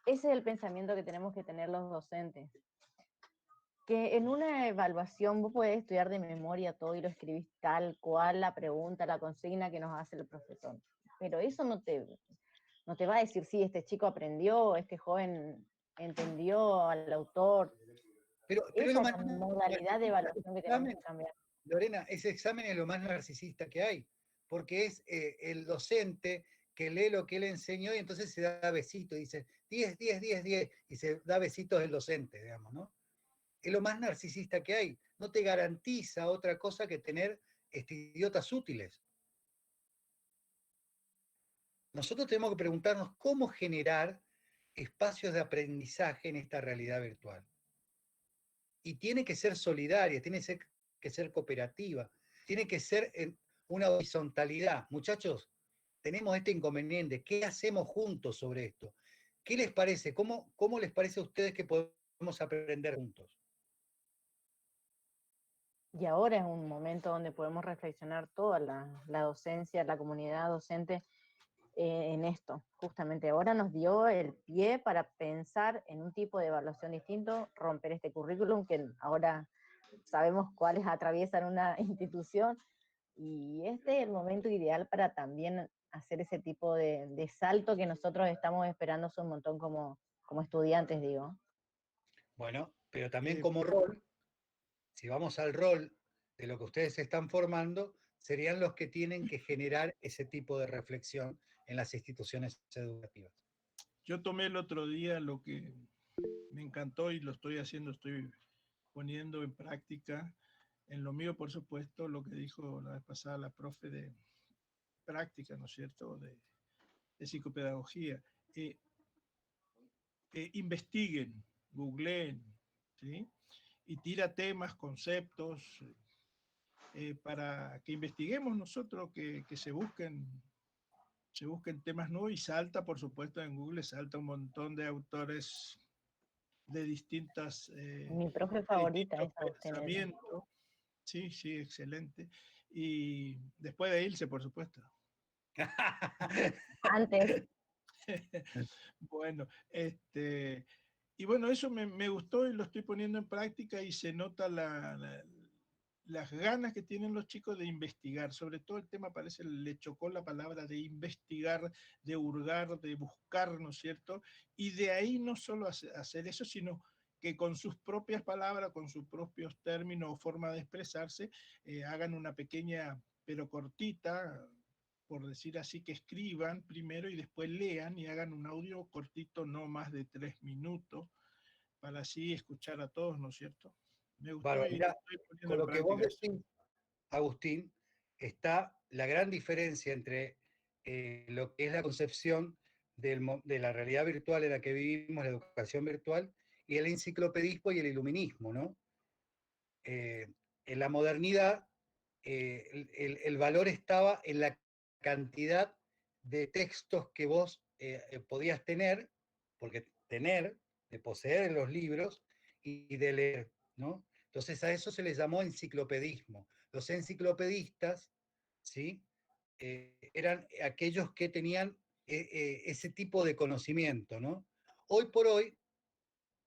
Ese es el pensamiento que tenemos que tener los docentes. Que en una evaluación vos podés estudiar de memoria todo y lo escribís tal cual la pregunta, la consigna que nos hace el profesor. Pero eso no te va a decir si este chico aprendió, este joven entendió al autor. Pero es Esa lo es más la modalidad de evaluación que tenemos examen, que cambiar. Lorena, ese examen es lo más narcisista que hay, porque es el docente que lee lo que él enseñó y entonces se da besitos, dice 10, 10, 10, 10, y se da besitos el docente, digamos, ¿no? Es lo más narcisista que hay. No te garantiza otra cosa que tener idiotas útiles. Nosotros tenemos que preguntarnos cómo generar espacios de aprendizaje en esta realidad virtual. Y tiene que ser solidaria, tiene que ser cooperativa, tiene que ser en una horizontalidad. Muchachos, tenemos este inconveniente, ¿qué hacemos juntos sobre esto? ¿Qué les parece? ¿Cómo les parece a ustedes que podemos aprender juntos? Y ahora es un momento donde podemos reflexionar toda la docencia, la comunidad docente en esto. Justamente ahora nos dio el pie para pensar en un tipo de evaluación distinto, romper este currículum que ahora sabemos cuáles atraviesan una institución, y este es el momento ideal para también hacer ese tipo de salto que nosotros estamos esperando hace un montón como estudiantes, digo. Bueno, pero también Eh, como rol, si vamos al rol de lo que ustedes están formando, serían los que tienen que generar ese tipo de reflexión en las instituciones educativas. yo tomé el otro día lo que me encantó y lo estoy haciendo, estoy poniendo en práctica en lo mío, por supuesto, lo que dijo la vez pasada la profe de práctica, ¿no es cierto?, de psicopedagogía. Investiguen, googleen, ¿sí? Y tira temas, conceptos, para que investiguemos nosotros, que se busquen temas nuevos y salta, por supuesto, en Google salta un montón de autores de Mi profe de favorita distintos es Agustín Lara. pensamientos. Sí, sí, excelente. Y después de irse, por supuesto. Antes, Bueno, y bueno, eso me gustó y lo estoy poniendo en práctica y se nota las ganas que tienen los chicos de investigar. Sobre todo el tema, parece, le chocó la palabra de investigar, de hurgar, de buscar, ¿no es cierto? Y de ahí no solo hacer eso, sino que con sus propias palabras, con sus propios términos o forma de expresarse, hagan una pequeña, pero cortita, por decir así, que escriban primero y después lean y hagan un audio cortito, no más de 3 minutos, para así escuchar a todos, ¿no es cierto? Me gustó Bárbaro, y mirá, estoy poniendo con en lo que vos práctica eso. decís, Agustín, está la gran diferencia entre lo que es la concepción de la realidad virtual en la que vivimos, la educación virtual, y el enciclopedismo y el iluminismo, ¿no? En la modernidad, el valor estaba en la cantidad de textos que vos podías tener, porque tener, de poseer en los libros y de leer, ¿no? Entonces a eso se les llamó enciclopedismo. Los enciclopedistas, ¿sí? Eran aquellos que tenían ese tipo de conocimiento, ¿no? Hoy por hoy,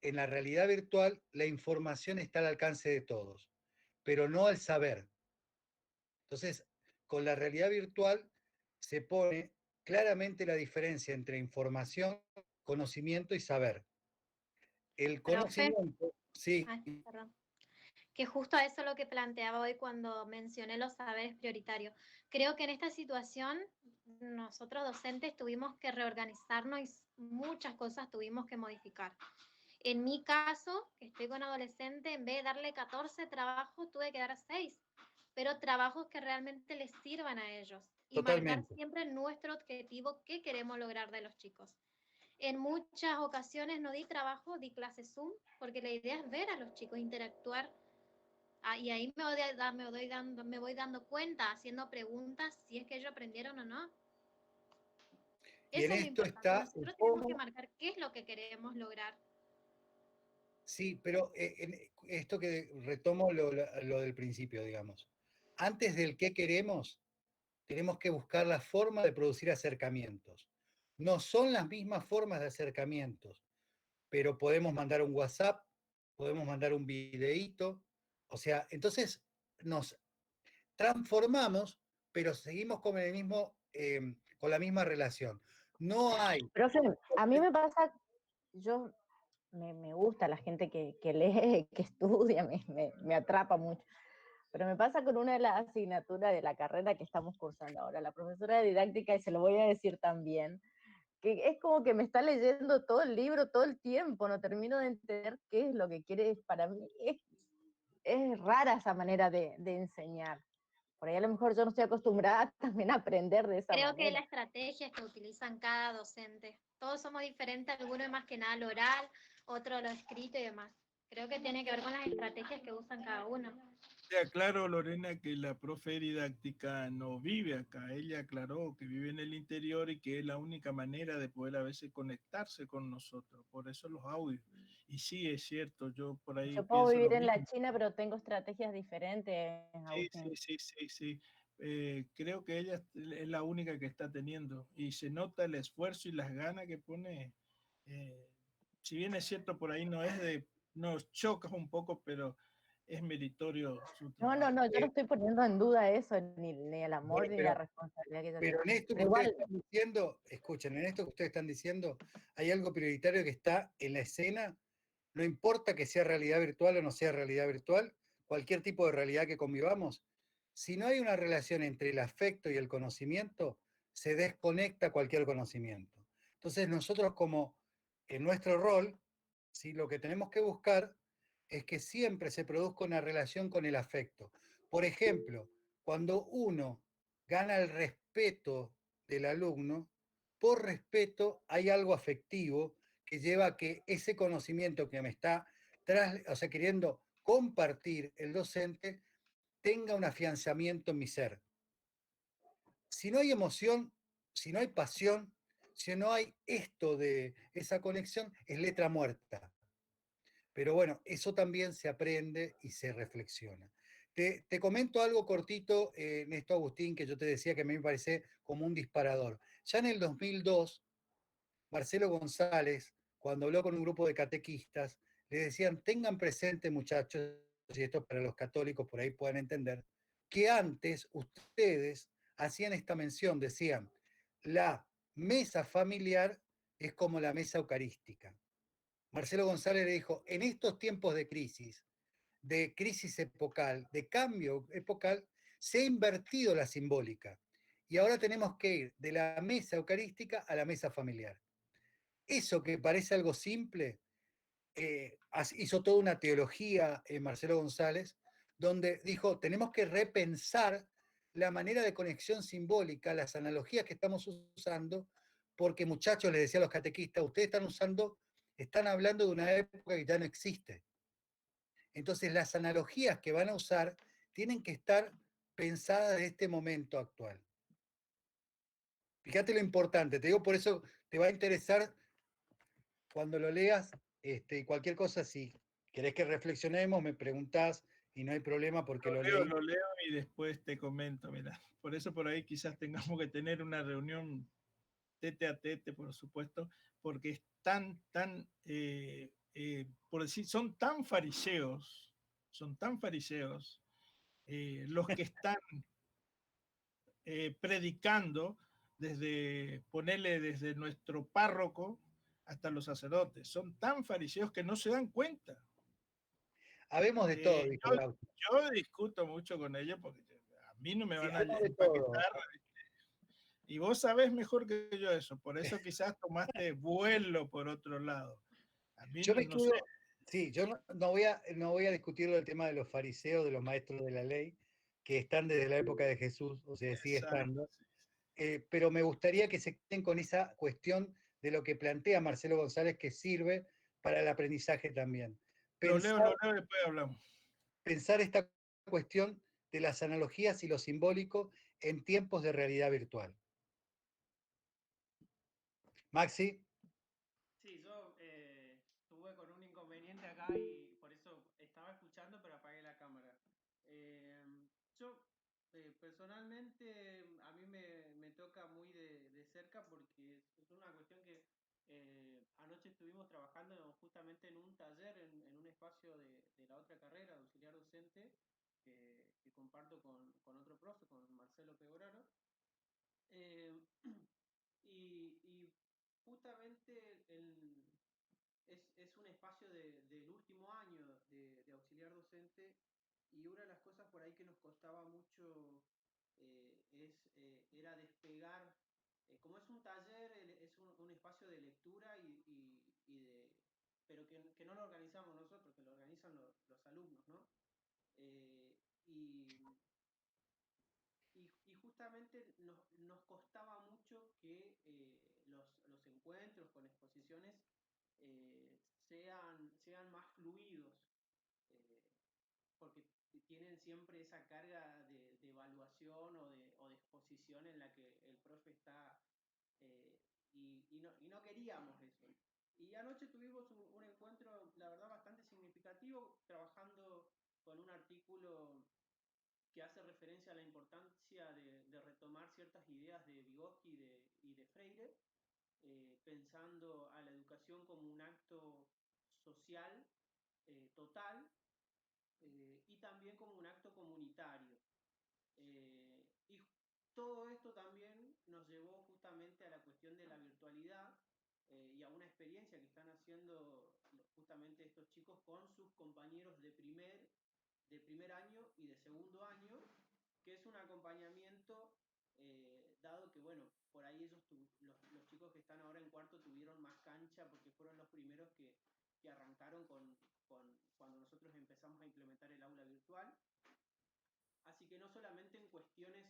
en la realidad virtual, la información está al alcance de todos, pero no el saber. Entonces, con la realidad virtual se pone claramente la diferencia entre información, conocimiento y saber. El Profe, conocimiento, sí, ay, perdón, que justo a eso es lo que planteaba hoy cuando mencioné los saberes prioritarios. Creo que en esta situación nosotros docentes tuvimos que reorganizarnos y muchas cosas tuvimos que modificar. En mi caso, que estoy con adolescentes, en vez de darle 14 trabajos, tuve que dar 6, pero trabajos que realmente les sirvan a ellos y marcar totalmente. siempre nuestro objetivo, qué queremos lograr de los chicos. En muchas ocasiones no di trabajo, di clases Zoom, porque la idea es ver a los chicos, interactuar. Y ahí me voy dando cuenta, haciendo preguntas, si es que ellos aprendieron o no. Y en Eso es lo esto importante. está el Nosotros tenemos que cómo, marcar qué es lo que queremos lograr. sí, pero en esto que retomo lo del principio, digamos. Antes del qué queremos, tenemos que buscar la forma de producir acercamientos. No son las mismas formas de acercamientos, pero podemos mandar un WhatsApp, podemos mandar un videíto, o sea, entonces nos transformamos, pero seguimos con el mismo, con la misma relación. No hay. profe, a mí me pasa, yo me gusta la gente que lee, que estudia, me atrapa mucho. Pero me pasa con una de las asignaturas de la carrera que estamos cursando ahora, la profesora de didáctica, y se lo voy a decir también, que es como que me está leyendo todo el libro todo el tiempo, no termino de entender qué es lo que quiere para mí. Es rara esa manera de enseñar. Por ahí a lo mejor yo no estoy acostumbrada también a aprender de esa Creo que la manera. estrategia que utilizan cada docente. Todos somos diferentes, algunos más que nada lo oral, otro lo escrito y demás. Creo que tiene que ver con las estrategias que usan cada uno. Te aclaro, Lorena, que la profe didáctica no vive acá. Ella aclaró que vive en el interior y que es la única manera de poder a veces conectarse con nosotros. Por eso los audios. Y sí, es cierto, yo por ahí Yo puedo pienso lo vivir en la mismo. China, pero tengo estrategias diferentes, Sí, Agustín. sí, sí, sí, sí. Creo que ella es la única que está teniendo. Y se nota el esfuerzo y las ganas que pone. eh, si bien es cierto, por ahí no es de, nos choca un poco, pero es meritorio su No, trabajo. yo no estoy poniendo en duda eso, ni el amor, Bueno, ni la responsabilidad que ella tiene. pero en esto que Pero ustedes igual, están diciendo, escuchen, en esto que ustedes están diciendo, hay algo prioritario que está en la escena, no importa que sea realidad virtual o no sea realidad virtual, cualquier tipo de realidad que convivamos, si no hay una relación entre el afecto y el conocimiento, se desconecta cualquier conocimiento. Entonces nosotros como en nuestro rol, ¿sí? Lo que tenemos que buscar es que siempre se produzca una relación con el afecto. Por ejemplo, cuando uno gana el respeto del alumno, por respeto hay algo afectivo que lleva a que ese conocimiento que me está o sea, queriendo compartir el docente tenga un afianzamiento en mi ser. Si no hay emoción, si no hay pasión, si no hay esto de esa conexión, es letra muerta. Pero bueno, eso también se aprende y se reflexiona. Te comento algo cortito en esto, Agustín, que yo te decía que a mí me parece como un disparador. Ya en el 2002, Marcelo González, cuando habló con un grupo de catequistas, le decían, tengan presente, muchachos, y esto para los católicos por ahí puedan entender, que antes ustedes hacían esta mención, decían, la mesa familiar es como la mesa eucarística. Marcelo González le dijo, en estos tiempos de crisis epocal, de cambio epocal, se ha invertido la simbólica. Y ahora tenemos que ir de la mesa eucarística a la mesa familiar. Eso que parece algo simple, hizo toda una teología Marcelo González, donde dijo, tenemos que repensar la manera de conexión simbólica, las analogías que estamos usando, porque muchachos, les decía a los catequistas, ustedes están hablando de una época que ya no existe. Entonces las analogías que van a usar tienen que estar pensadas de este momento actual. Fíjate lo importante, te digo por eso te va a interesar cuando lo leas, y cualquier cosa, si querés que reflexionemos, me preguntás y no hay problema porque lo leí. Lo leo y después te comento, mira. Por eso por ahí quizás tengamos que tener una reunión tete a tete, por supuesto, porque es por decir, son tan fariseos los que están predicando ponerle desde nuestro párroco hasta los sacerdotes. Son tan fariseos que no se dan cuenta. Habemos de todo, dijo Gaucho. Yo discuto mucho con ellos porque a mí no me Sí, van a habemos de todo. empaquetar. Y vos sabés mejor que yo eso, por eso quizás tomaste vuelo por otro lado. A mí Yo no, me no sé. quedo, sí, yo no voy a discutir el tema de los fariseos, de los maestros de la ley, que están desde la época de Jesús, o sea, sigue Exacto. estando. Pero me gustaría que se queden con esa cuestión de lo que plantea Marcelo González, que sirve para el aprendizaje también. Lo leo Pensar, y después hablamos. pensar esta cuestión de las analogías y lo simbólico en tiempos de realidad virtual. Maxi, Sí, yo tuve con un inconveniente acá y por eso estaba escuchando, pero apagué la cámara. Yo personalmente a mí me toca muy de cerca porque es una cuestión que anoche estuvimos trabajando justamente en un taller, en un espacio de la otra carrera, de auxiliar docente, que comparto con otro profe, con Marcelo Pegoraro. Eh, y justamente es un espacio del último año de auxiliar docente y una de las cosas por ahí que nos costaba mucho era despegar, como es un taller, es un espacio de lectura pero que no lo organizamos nosotros, que lo organizan los alumnos, ¿no? Eh, y, y justamente nos costaba mucho que los encuentros con exposiciones sean más fluidos, eh, porque tienen siempre esa carga de evaluación o de exposición en la que el profe está, y no queríamos eso. Y anoche tuvimos un encuentro, la verdad, bastante significativo, trabajando con un artículo que hace referencia a la importancia de retomar ciertas ideas de Vygotsky y de Freire, pensando a la educación como un acto social total, y también como un acto comunitario. Y todo esto también nos llevó justamente a la cuestión de la virtualidad, y a una experiencia que están haciendo justamente estos chicos con sus compañeros de primer año y de segundo año, que es un acompañamiento, dado que, bueno, por ahí los chicos que están ahora en cuarto tuvieron más cancha porque fueron los primeros que arrancaron cuando nosotros empezamos a implementar el aula virtual. Así que no solamente en cuestiones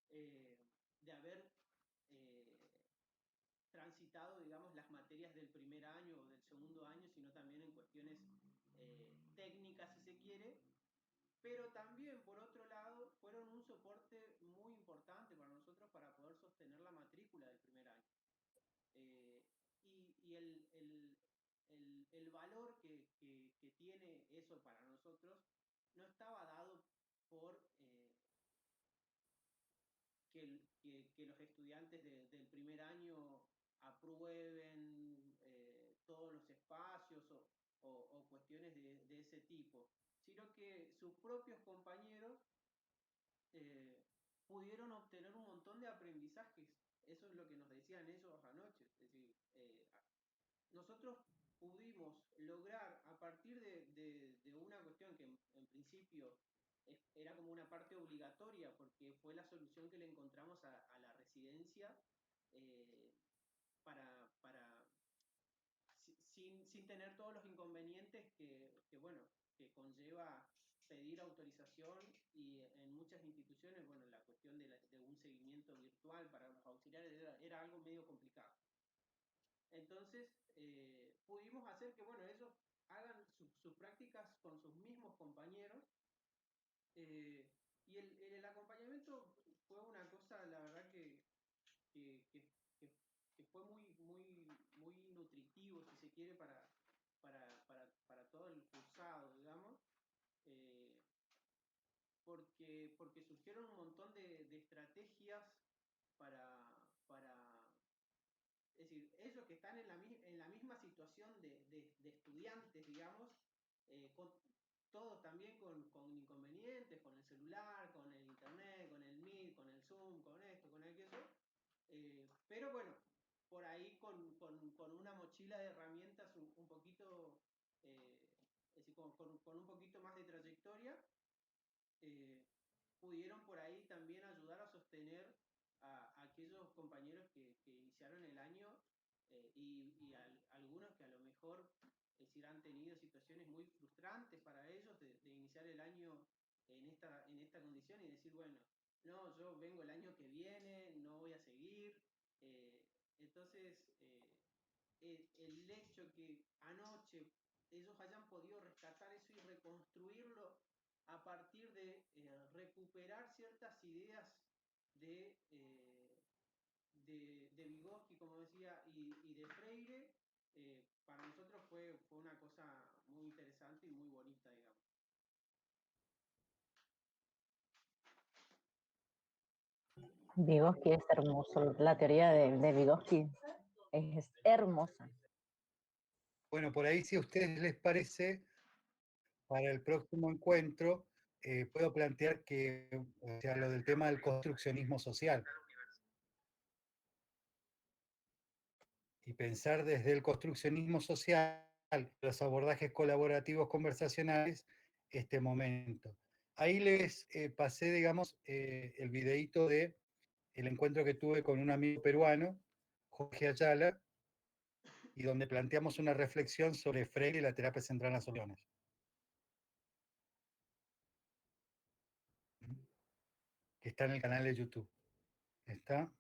de haber transitado, digamos, las materias del primer año o del segundo año, sino también en cuestiones técnicas, si se quiere, pero también, por otro lado, fueron un soporte muy importante para nosotros para poder sostener la matrícula del primer año. Y el valor que tiene eso para nosotros no estaba dado por que los estudiantes del primer año aprueben todos los espacios o cuestiones de ese tipo, sino que sus propios compañeros pudieron obtener un montón de aprendizajes. Eso es lo que nos decían ellos anoche. Es decir, nosotros pudimos lograr, a partir de una cuestión que en principio era como una parte obligatoria, porque fue la solución que le encontramos a la residencia, para sin tener todos los inconvenientes que conlleva pedir autorización, y en muchas instituciones, bueno, la cuestión de un seguimiento virtual para los auxiliares era algo medio complicado. Entonces, pudimos hacer que, bueno, ellos hagan sus prácticas con sus mismos compañeros, y el acompañamiento fue una cosa, la verdad, que fue muy nutritivo, si se quiere, para todo el cursado, digamos, porque surgieron un montón de estrategias para es decir, ellos que están en la misma situación de estudiantes, digamos, todos también con inconvenientes, con el celular, con el internet, con el Meet, con el Zoom, con esto, con aquello, pero bueno, por ahí con una mochila de herramientas un poquito, es decir, con un poquito más de trayectoria, pudieron por ahí también ayudar a sostener a aquellos compañeros que iniciaron el año, y algunos que a lo mejor, es decir, han tenido situaciones muy frustrantes para ellos de iniciar el año en esta condición y decir, bueno, no, yo vengo el año que viene, no voy a seguir. Entonces, el hecho que anoche ellos hayan podido rescatar eso y reconstruirlo a partir de recuperar ciertas ideas de Vygotsky, como decía, y de Freire, para nosotros fue una cosa muy interesante y muy bonita, digamos. Vygotsky es hermoso, la teoría de Vygotsky es hermosa. Bueno, por ahí, si a ustedes les parece, para el próximo encuentro, puedo plantear que, o sea, lo del tema del construccionismo social. Y pensar desde el construccionismo social, los abordajes colaborativos conversacionales, este momento. Ahí les pasé, digamos, el videíto de el encuentro que tuve con un amigo peruano, Jorge Ayala, y donde planteamos una reflexión sobre Freire y la terapia central en las soluciones. Que está en el canal de YouTube. ¿Está?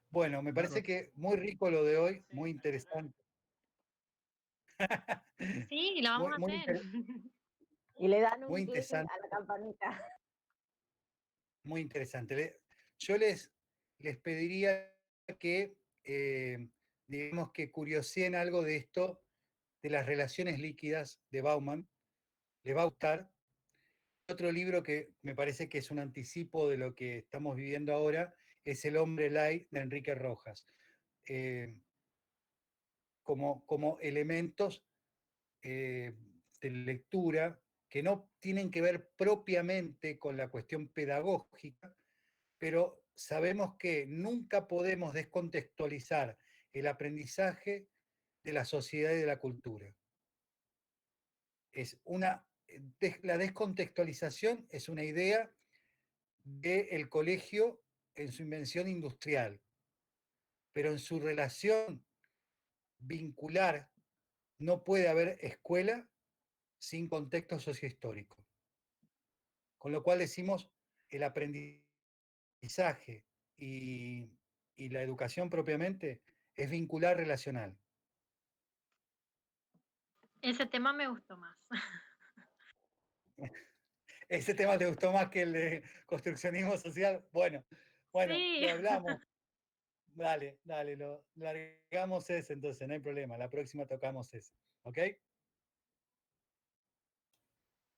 Bueno, me parece que muy rico lo de hoy, muy interesante. Sí, lo vamos a hacer. Y le dan un Muy clic interesante, a la campanita. muy interesante. Yo les pediría que, digamos, que curioseen algo de esto, de las relaciones líquidas de Bauman. Les va a gustar. Otro libro que me parece que es un anticipo de lo que estamos viviendo ahora es El hombre light de Enrique Rojas. Eh, como elementos de lectura que no tienen que ver propiamente con la cuestión pedagógica, pero sabemos que nunca podemos descontextualizar el aprendizaje de la sociedad y de la cultura. La descontextualización es una idea del colegio en su invención industrial, pero en su relación vincular no puede haber escuela sin contexto sociohistórico. Con lo cual decimos el aprendizaje y, y la educación propiamente es vincular relacional. Ese tema me gustó más. ¿Ese tema te gustó más que el de construccionismo social? Bueno, Sí. lo hablamos. Dale, lo largamos ese entonces, no hay problema. La próxima tocamos ese. ¿Ok?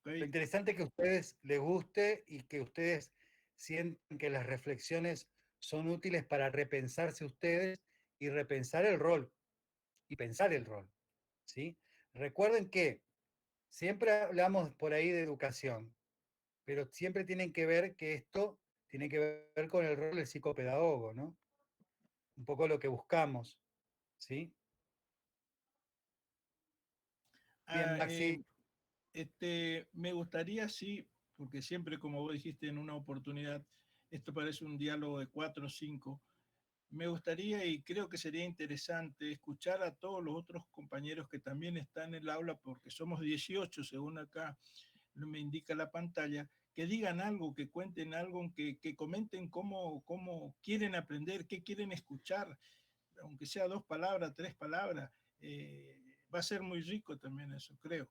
Lo interesante es que a ustedes les guste y que ustedes sientan que las reflexiones son útiles para repensarse ustedes y repensar el rol y pensar el rol. ¿Sí? Recuerden que siempre hablamos por ahí de educación, pero siempre tienen que ver que esto tiene que ver con el rol del psicopedagogo, ¿no? Un poco lo que buscamos, ¿sí? Bien, Maxi. Me gustaría, sí, porque siempre, como vos dijiste en una oportunidad, esto parece un diálogo de 4 o 5. Me gustaría y creo que sería interesante escuchar a todos los otros compañeros que también están en el aula, porque somos 18, según acá me indica la pantalla, que digan algo, que cuenten algo, que comenten cómo quieren aprender, qué quieren escuchar, aunque sea 2 palabras, 3 palabras. Va a ser muy rico también eso, creo.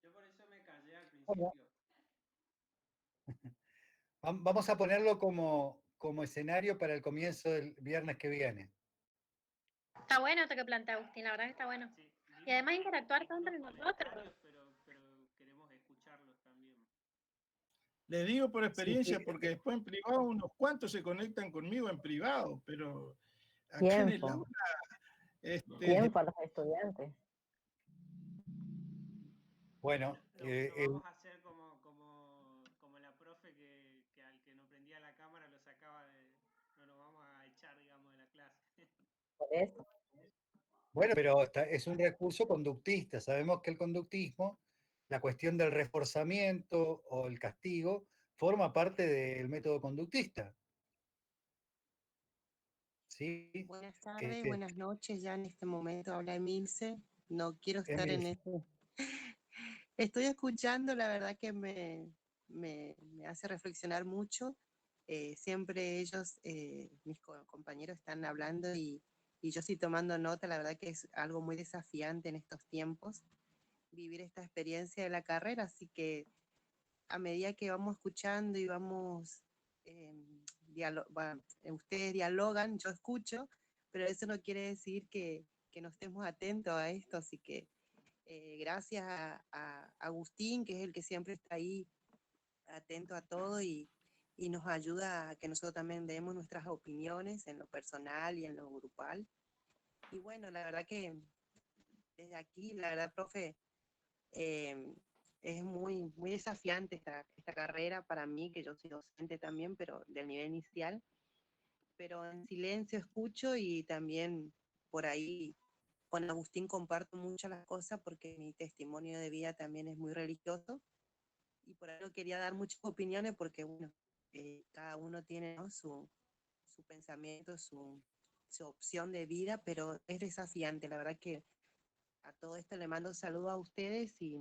Yo por eso me callé al Bueno, principio. Vamos a ponerlo como escenario para el comienzo del viernes que viene. Está bueno esto que plantea Agustín, la verdad que está bueno. Sí, Y además interactuar lindos entre nosotros. comentarios, pero queremos escucharlos también. Les digo por Sí, experiencia, porque después en privado unos cuantos se conectan conmigo en privado, pero acá en el tiempo. aula, Tiempo a los estudiantes. bueno, No vamos a hacer como la profe que al que no prendía la cámara lo sacaba de... No nos vamos a echar, digamos, de la clase. Por eso. bueno, pero es un recurso conductista. Sabemos que el conductismo, la cuestión del reforzamiento o el castigo, forma parte del método conductista. ¿Sí? Buenas tardes, buenas noches. Ya en este momento habla Emilce. No quiero estar en Emilce. este. Estoy escuchando, la verdad que me hace reflexionar mucho. Siempre ellos, mis compañeros, están hablando y yo estoy tomando nota. La verdad que es algo muy desafiante en estos tiempos vivir esta experiencia de la carrera. Así que a medida que vamos escuchando y vamos, ustedes dialogan, yo escucho, pero eso no quiere decir que no estemos atentos a esto, así que gracias a Agustín, que es el que siempre está ahí atento a todo y nos ayuda a que nosotros también demos nuestras opiniones en lo personal y en lo grupal. Y bueno, la verdad que desde aquí, la verdad, profe, es muy desafiante esta carrera para mí, que yo soy docente también, pero del nivel inicial, pero en silencio escucho y también por ahí con Agustín comparto muchas las cosas porque mi testimonio de vida también es muy religioso y por ahí no quería dar muchas opiniones porque, bueno, cada uno tiene, ¿no?, su pensamiento, su opción de vida, pero es desafiante, la verdad que a todo esto le mando saludos a ustedes y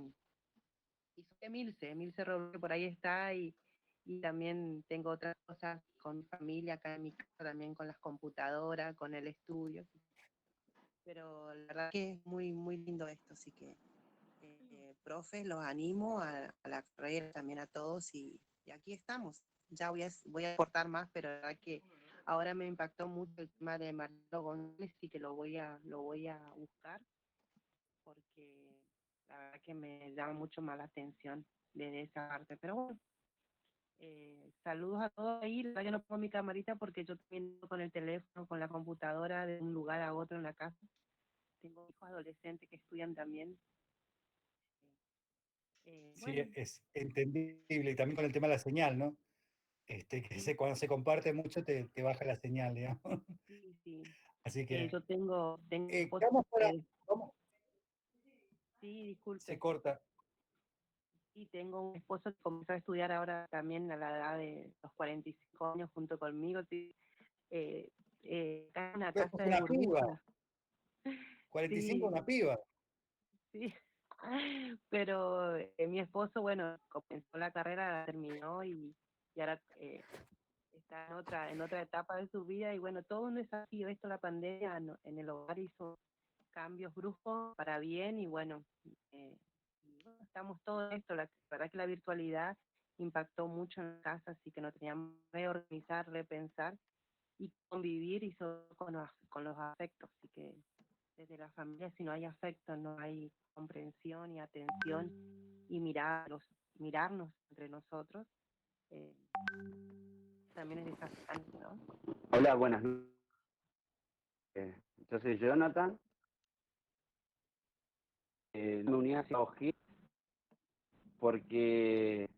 soy Emilce Robles, que por ahí está, y también tengo otras cosas con mi familia acá en mi casa, también con las computadoras, con el estudio. Pero la verdad que es muy lindo esto, así que profes, los animo a la carrera, también a todos, y aquí estamos. Ya voy a aportar más, pero la verdad que ahora me impactó mucho el tema de Marcelo González y que lo voy a buscar, porque la verdad que me llama mucho más la atención de esa parte. Pero bueno, saludos a todos ahí. La verdad que no pongo mi camarita porque yo también ando con el teléfono, con la computadora, de un lugar a otro en la casa. Tengo hijos adolescentes que estudian también. Sí, Bueno, es entendible. Y también con el tema de la señal, ¿no? sí, Cuando se comparte mucho te baja la señal, digamos. sí, sí. Así que, Yo tengo esposo ¿cómo, que, cómo sí, se disculpe, corta? y tengo un esposo que comenzó a estudiar ahora también a la edad de los 45 años junto conmigo. Sí, está en una Pues, casa de una piba, burbuja. 45, Sí, una piba. sí. Pero mi esposo, bueno, comenzó la carrera, la terminó y ahora está en otra etapa de su vida y bueno, todo un desafío. Esto, la pandemia en el hogar hizo cambios bruscos para bien y bueno, y bueno, estamos todos en esto. La verdad que la virtualidad impactó mucho en casa, así que nos teníamos que reorganizar, repensar y convivir y sobre todo con los afectos. Así que desde la familia, si no hay afecto, no hay comprensión y atención y mirarnos entre nosotros, eh, también es desafiante, ¿no? Hola, buenas noches. Yo soy Jonathan. Me uní hacia OGIP porque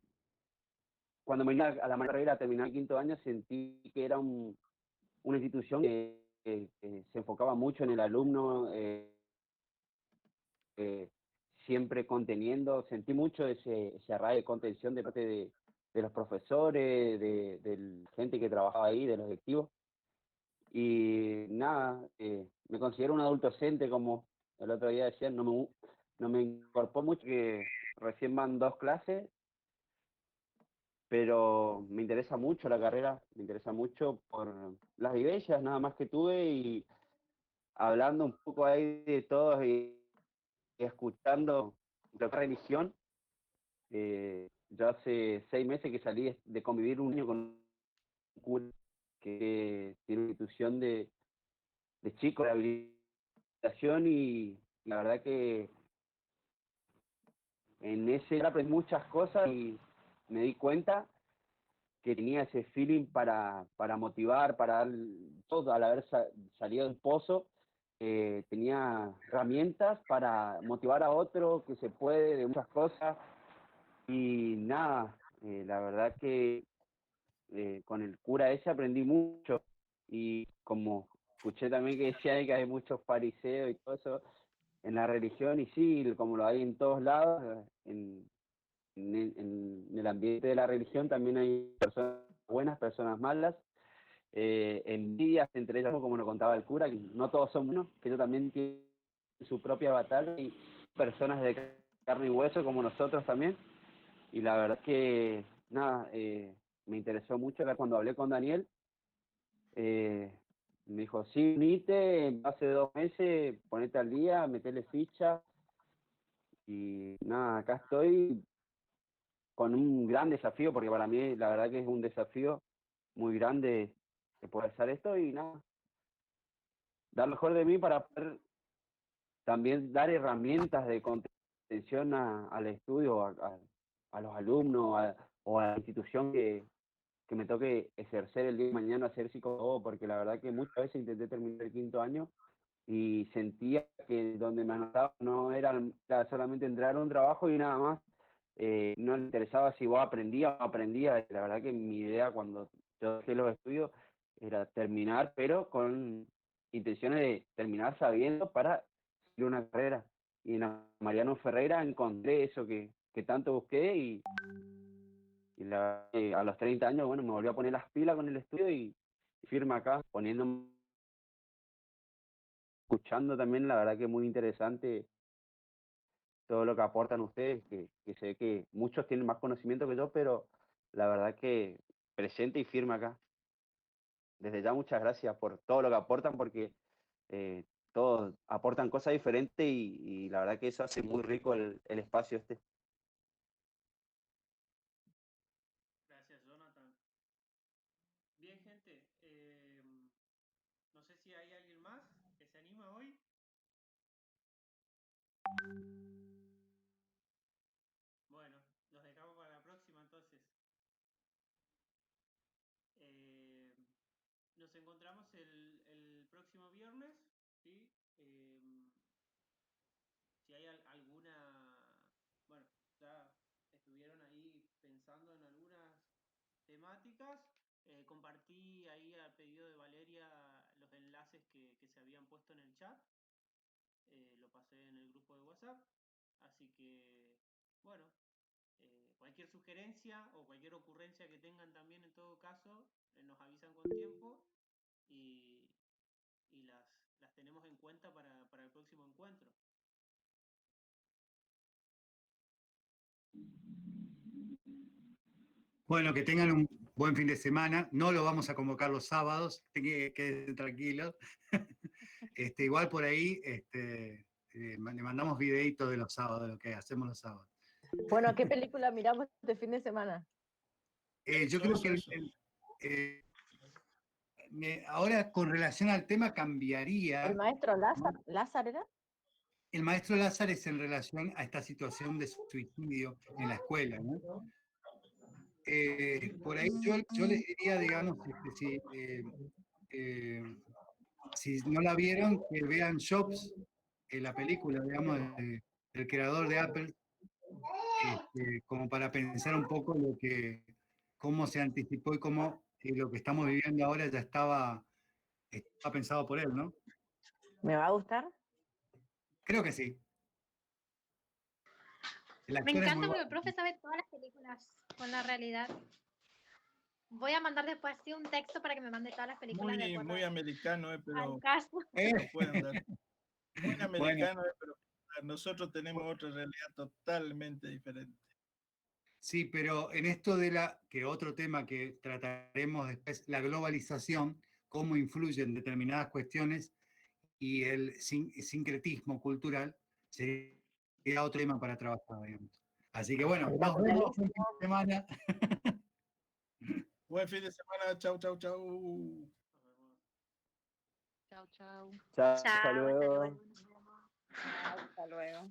cuando me uní a la carrera a terminar el quinto año sentí que era una institución que se enfocaba mucho en el alumno, eh, siempre conteniendo. Sentí mucho ese arraigo de contención de parte de los profesores, de la gente que trabajaba ahí, de los directivos. Y nada, me considero un adulto docente, como el otro día decían, no me incorporó mucho, que recién van 2 clases, pero me interesa mucho la carrera, me interesa mucho por las vivencias nada más que tuve y hablando un poco ahí de todos y escuchando lo que es religión. Yo hace 6 meses que salí de convivir un año con un cura que tiene una institución de chicos de habilitación y la verdad que en ese aprendí muchas cosas y me di cuenta que tenía ese feeling para motivar, para dar todo, al haber salido del pozo, tenía herramientas para motivar a otro, que se puede, de muchas cosas, y nada, la verdad que con el cura ese aprendí mucho, y como escuché también que decía que hay muchos fariseos y todo eso en la religión, y sí, como lo hay en todos lados, en el ambiente de la religión también hay personas buenas, personas malas, envidias entre ellas, como nos contaba el cura, que no todos son buenos, que ellos también tienen su propia batalla y personas de carne y hueso como nosotros también. Y la verdad que, nada, me interesó mucho cuando hablé con Daniel. eh, Me dijo, sí, unite, hace 2 meses, ponete al día, metele ficha. Y nada, acá estoy con un gran desafío, porque para mí la verdad que es un desafío muy grande de poder hacer esto y nada, dar lo mejor de mí para poder también dar herramientas de contención al estudio, a los alumnos o a la institución que me toque ejercer el día de mañana, ser psicólogo, porque la verdad que muchas veces intenté terminar el quinto año y sentía que donde me anotaba no era solamente entrar a un trabajo y nada más. No le interesaba si vos aprendías o no aprendías. La verdad que mi idea cuando yo dejé los estudios era terminar, pero con intenciones de terminar sabiendo para seguir una carrera. Y en Mariano Ferreira encontré eso que tanto busqué y a los 30 años, bueno, me volví a poner las pilas con el estudio y firme acá, poniéndome, escuchando también, la verdad que muy interesante todo lo que aportan ustedes, que sé que muchos tienen más conocimiento que yo, pero la verdad que presente y firme acá. Desde ya muchas gracias por todo lo que aportan, porque todos aportan cosas diferentes y la verdad que eso hace muy rico el espacio este. Gracias, Jonathan. Bien, gente. No sé si hay alguien más que se anima hoy. Bueno, los dejamos para la próxima entonces. Nos encontramos el próximo viernes, ¿sí? Si hay alguna... Bueno, ya estuvieron ahí pensando en algunas temáticas. Compartí ahí al pedido de Valeria los enlaces que se habían puesto en el chat. Lo pasé en el grupo de WhatsApp. Así que, bueno, cualquier sugerencia o cualquier ocurrencia que tengan también, en todo caso, nos avisan con tiempo y las tenemos en cuenta para el próximo encuentro. Bueno, que tengan un buen fin de semana. No lo vamos a convocar los sábados, queden tranquilos. Igual por ahí le mandamos videitos de los sábados, de lo que hacemos los sábados. Bueno, ¿qué película miramos este fin de semana? Yo creo que ahora con relación al tema cambiaría. ¿El maestro Lázaro era? El maestro Lázaro es en relación a esta situación de suicidio en la escuela, ¿no? Por ahí yo les diría, digamos, si no la vieron, que vean Jobs, la película, digamos, del creador de Apple, como para pensar un poco cómo se anticipó y cómo lo que estamos viviendo ahora ya estaba pensado por él, ¿no? ¿Me va a gustar? Creo que sí. Me encanta porque el profe sabe todas las películas con la realidad. Voy a mandar después un texto para que me mande todas las películas de acuerdo muy americano, pero al caso. pueden dar. Muy americano, pero nosotros tenemos otra realidad totalmente diferente. Sí, pero en esto que otro tema que trataremos después, la globalización, cómo influye en determinadas cuestiones y el sincretismo cultural, sería otro tema para trabajar, digamos. Así que bueno, nos vemos el fin de semana. Buen fin de semana, chau, chau, chau. Chau, chau. Chao, hasta luego. Hasta luego.